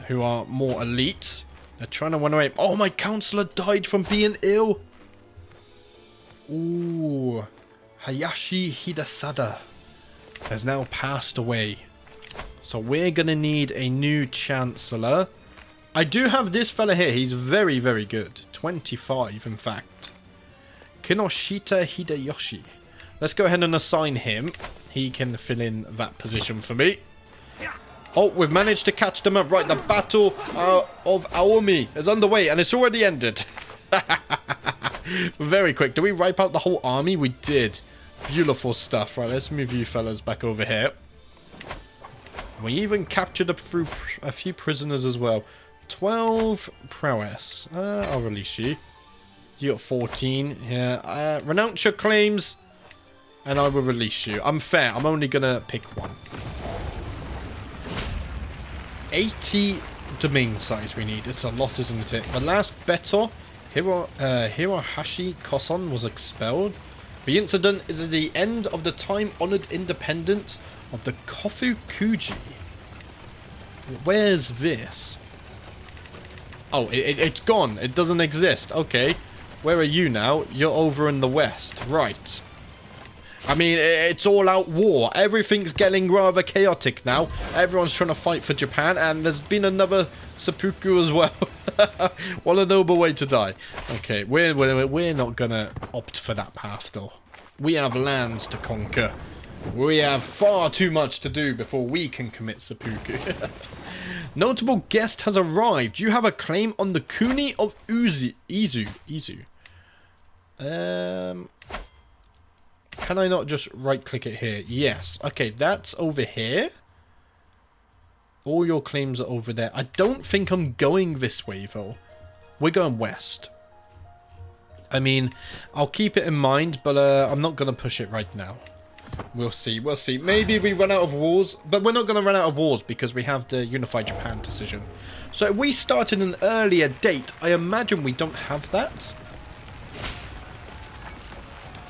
who are more elite. They're trying to run away. Oh, my counselor died from being ill. Ooh. Hayashi Hidesada has now passed away. So we're going to need a new Chancellor. I do have this fella here. He's very, very good. 25, in fact. Kinoshita Hideyoshi. Let's go ahead and assign him. He can fill in that position for me. Oh, we've managed to catch them up. Right, the Battle of Aomi is underway, and it's already ended. Very quick. Did we wipe out the whole army? We did. Beautiful stuff. Right, let's move you fellas back over here. We even captured a few prisoners as well. 12 prowess. I'll release you. You got 14. Yeah. Renounce your claims, and I will release you. I'm fair. I'm only going to pick one. 80 domain size we need. It's a lot, isn't it? The last Beto, Hirohashi Koson, was expelled. The incident is at the end of the time-honored independence of the Kofukuji. Where's this? Oh, it's gone. It doesn't exist. Okay. Where are you now? You're over in the west. Right. I mean, it's all out war. Everything's getting rather chaotic now. Everyone's trying to fight for Japan, and there's been another seppuku as well. What a noble way to die. Okay, we're not gonna opt for that path, though. We have lands to conquer. We have far too much to do before we can commit seppuku. Notable guest has arrived. You have a claim on the Kuni of Izu. Can I not just right-click it here? Yes. Okay, that's over here. All your claims are over there. I don't think I'm going this way, though. We're going west. I mean, I'll keep it in mind, but I'm not going to push it right now. We'll see. We'll see. Maybe we run out of wars, but we're not going to run out of wars because we have the Unified Japan decision. So if we started an earlier date, I imagine we don't have that.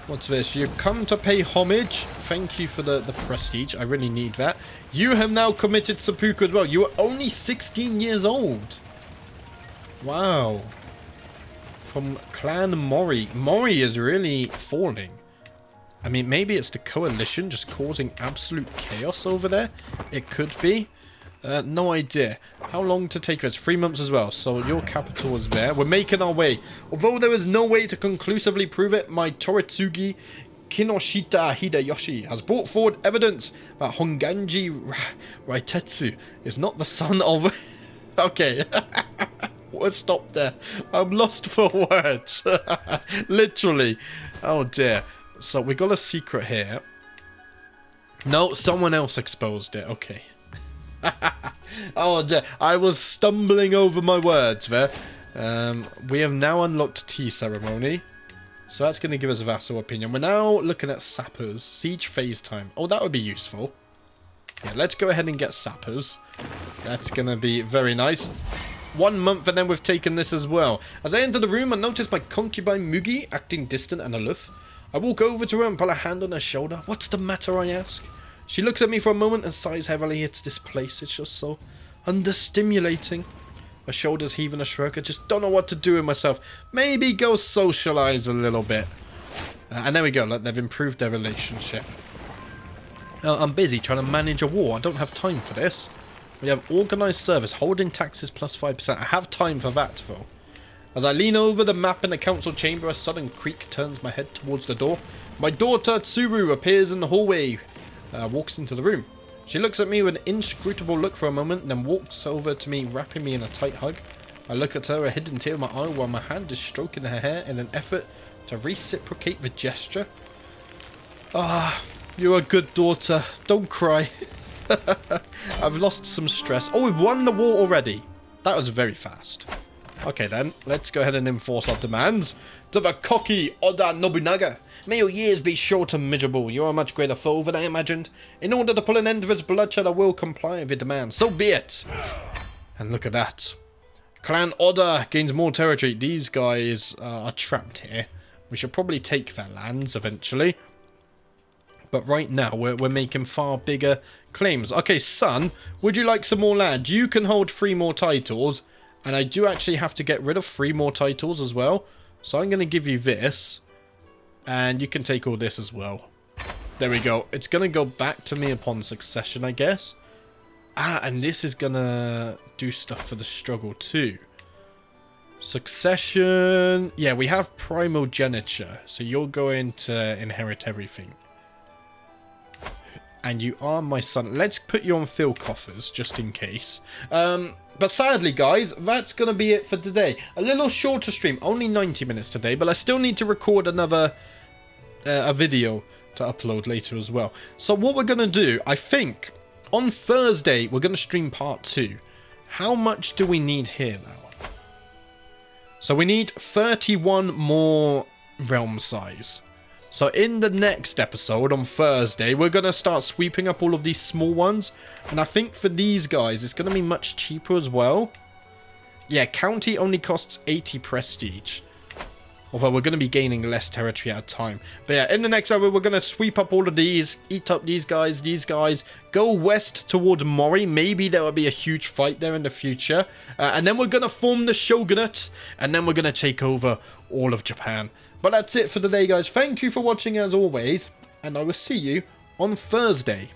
What's this? You've come to pay homage. Thank you for the prestige. I really need that. You have now committed seppuku as well. You are only 16 years old. Wow. From Clan Mori. Mori is really falling. I mean, maybe it's the coalition just causing absolute chaos over there. It could be. No idea. How long to take this? 3 months as well. So your capital is there. We're making our way. Although there is no way to conclusively prove it, my Toritsugi Kinoshita Hideyoshi has brought forward evidence that Honganji Raitetsu is not the son of... Okay. We'll stop there. I'm lost for words. Literally. Oh dear. So we got a secret here. No, someone else exposed it. Okay. Oh dear. I was stumbling over my words there. We have now unlocked tea ceremony. So that's going to give us a vassal opinion. We're now looking at sappers. Siege phase time. Oh, that would be useful. Yeah, let's go ahead and get sappers. That's going to be very nice. 1 month and then we've taken this as well. As I enter the room, I notice my concubine Mugi acting distant and aloof. I walk over to her and pull a hand on her shoulder. What's the matter, I ask. She looks at me for a moment and sighs heavily. It's this place. It's just so understimulating. Her shoulders heave in a shrug. I just don't know what to do with myself. Maybe go socialize a little bit. And there we go. Look, they've improved their relationship. I'm busy trying to manage a war. I don't have time for this. We have organised service. Holding taxes plus 5%. I have time for that, though. As I lean over the map in the council chamber, a sudden creak turns my head towards the door. My daughter, Tsuru, appears in the hallway. Walks into the room. She looks at me with an inscrutable look for a moment, then walks over to me, wrapping me in a tight hug. I look at her, a hidden tear in my eye, while my hand is stroking her hair in an effort to reciprocate the gesture. Ah, you're a good daughter. Don't cry. I've lost some stress. Oh, we've won the war already. That was very fast. Okay then, let's go ahead and enforce our demands. To the cocky Oda Nobunaga. May your years be short and miserable. You are a much greater foe than I imagined. In order to put an end to this bloodshed, I will comply with your demands. So be it. And look at that. Clan Oda gains more territory. These guys are trapped here. We should probably take their lands eventually. But right now, we're making far bigger claims. Okay, son, would you like some more land? You can hold 3 more titles. And I do actually have to get rid of 3 more titles as well. So I'm going to give you this. And you can take all this as well. There we go. It's going to go back to me upon succession, I guess. Ah, and this is going to do stuff for the struggle too. Succession. Yeah, we have primogeniture. So you're going to inherit everything. And you are my son. Let's put you on fill coffers, just in case. But sadly, guys, that's going to be it for today. A little shorter stream. Only 90 minutes today. But I still need to record another a video to upload later as well. So what we're going to do, I think, on Thursday, we're going to stream part 2. How much do we need here now? So we need 31 more realm size. So in the next episode on Thursday, we're going to start sweeping up all of these small ones. And I think for these guys, it's going to be much cheaper as well. Yeah, county only costs 80 prestige. Although we're going to be gaining less territory at a time. But yeah, in the next episode, we're going to sweep up all of these, eat up these guys, go west toward Mori. Maybe there will be a huge fight there in the future. And then we're going to form the Shogunate. And then we're going to take over all of Japan. But that's it for today, guys. Thank you for watching as always, and I will see you on Thursday.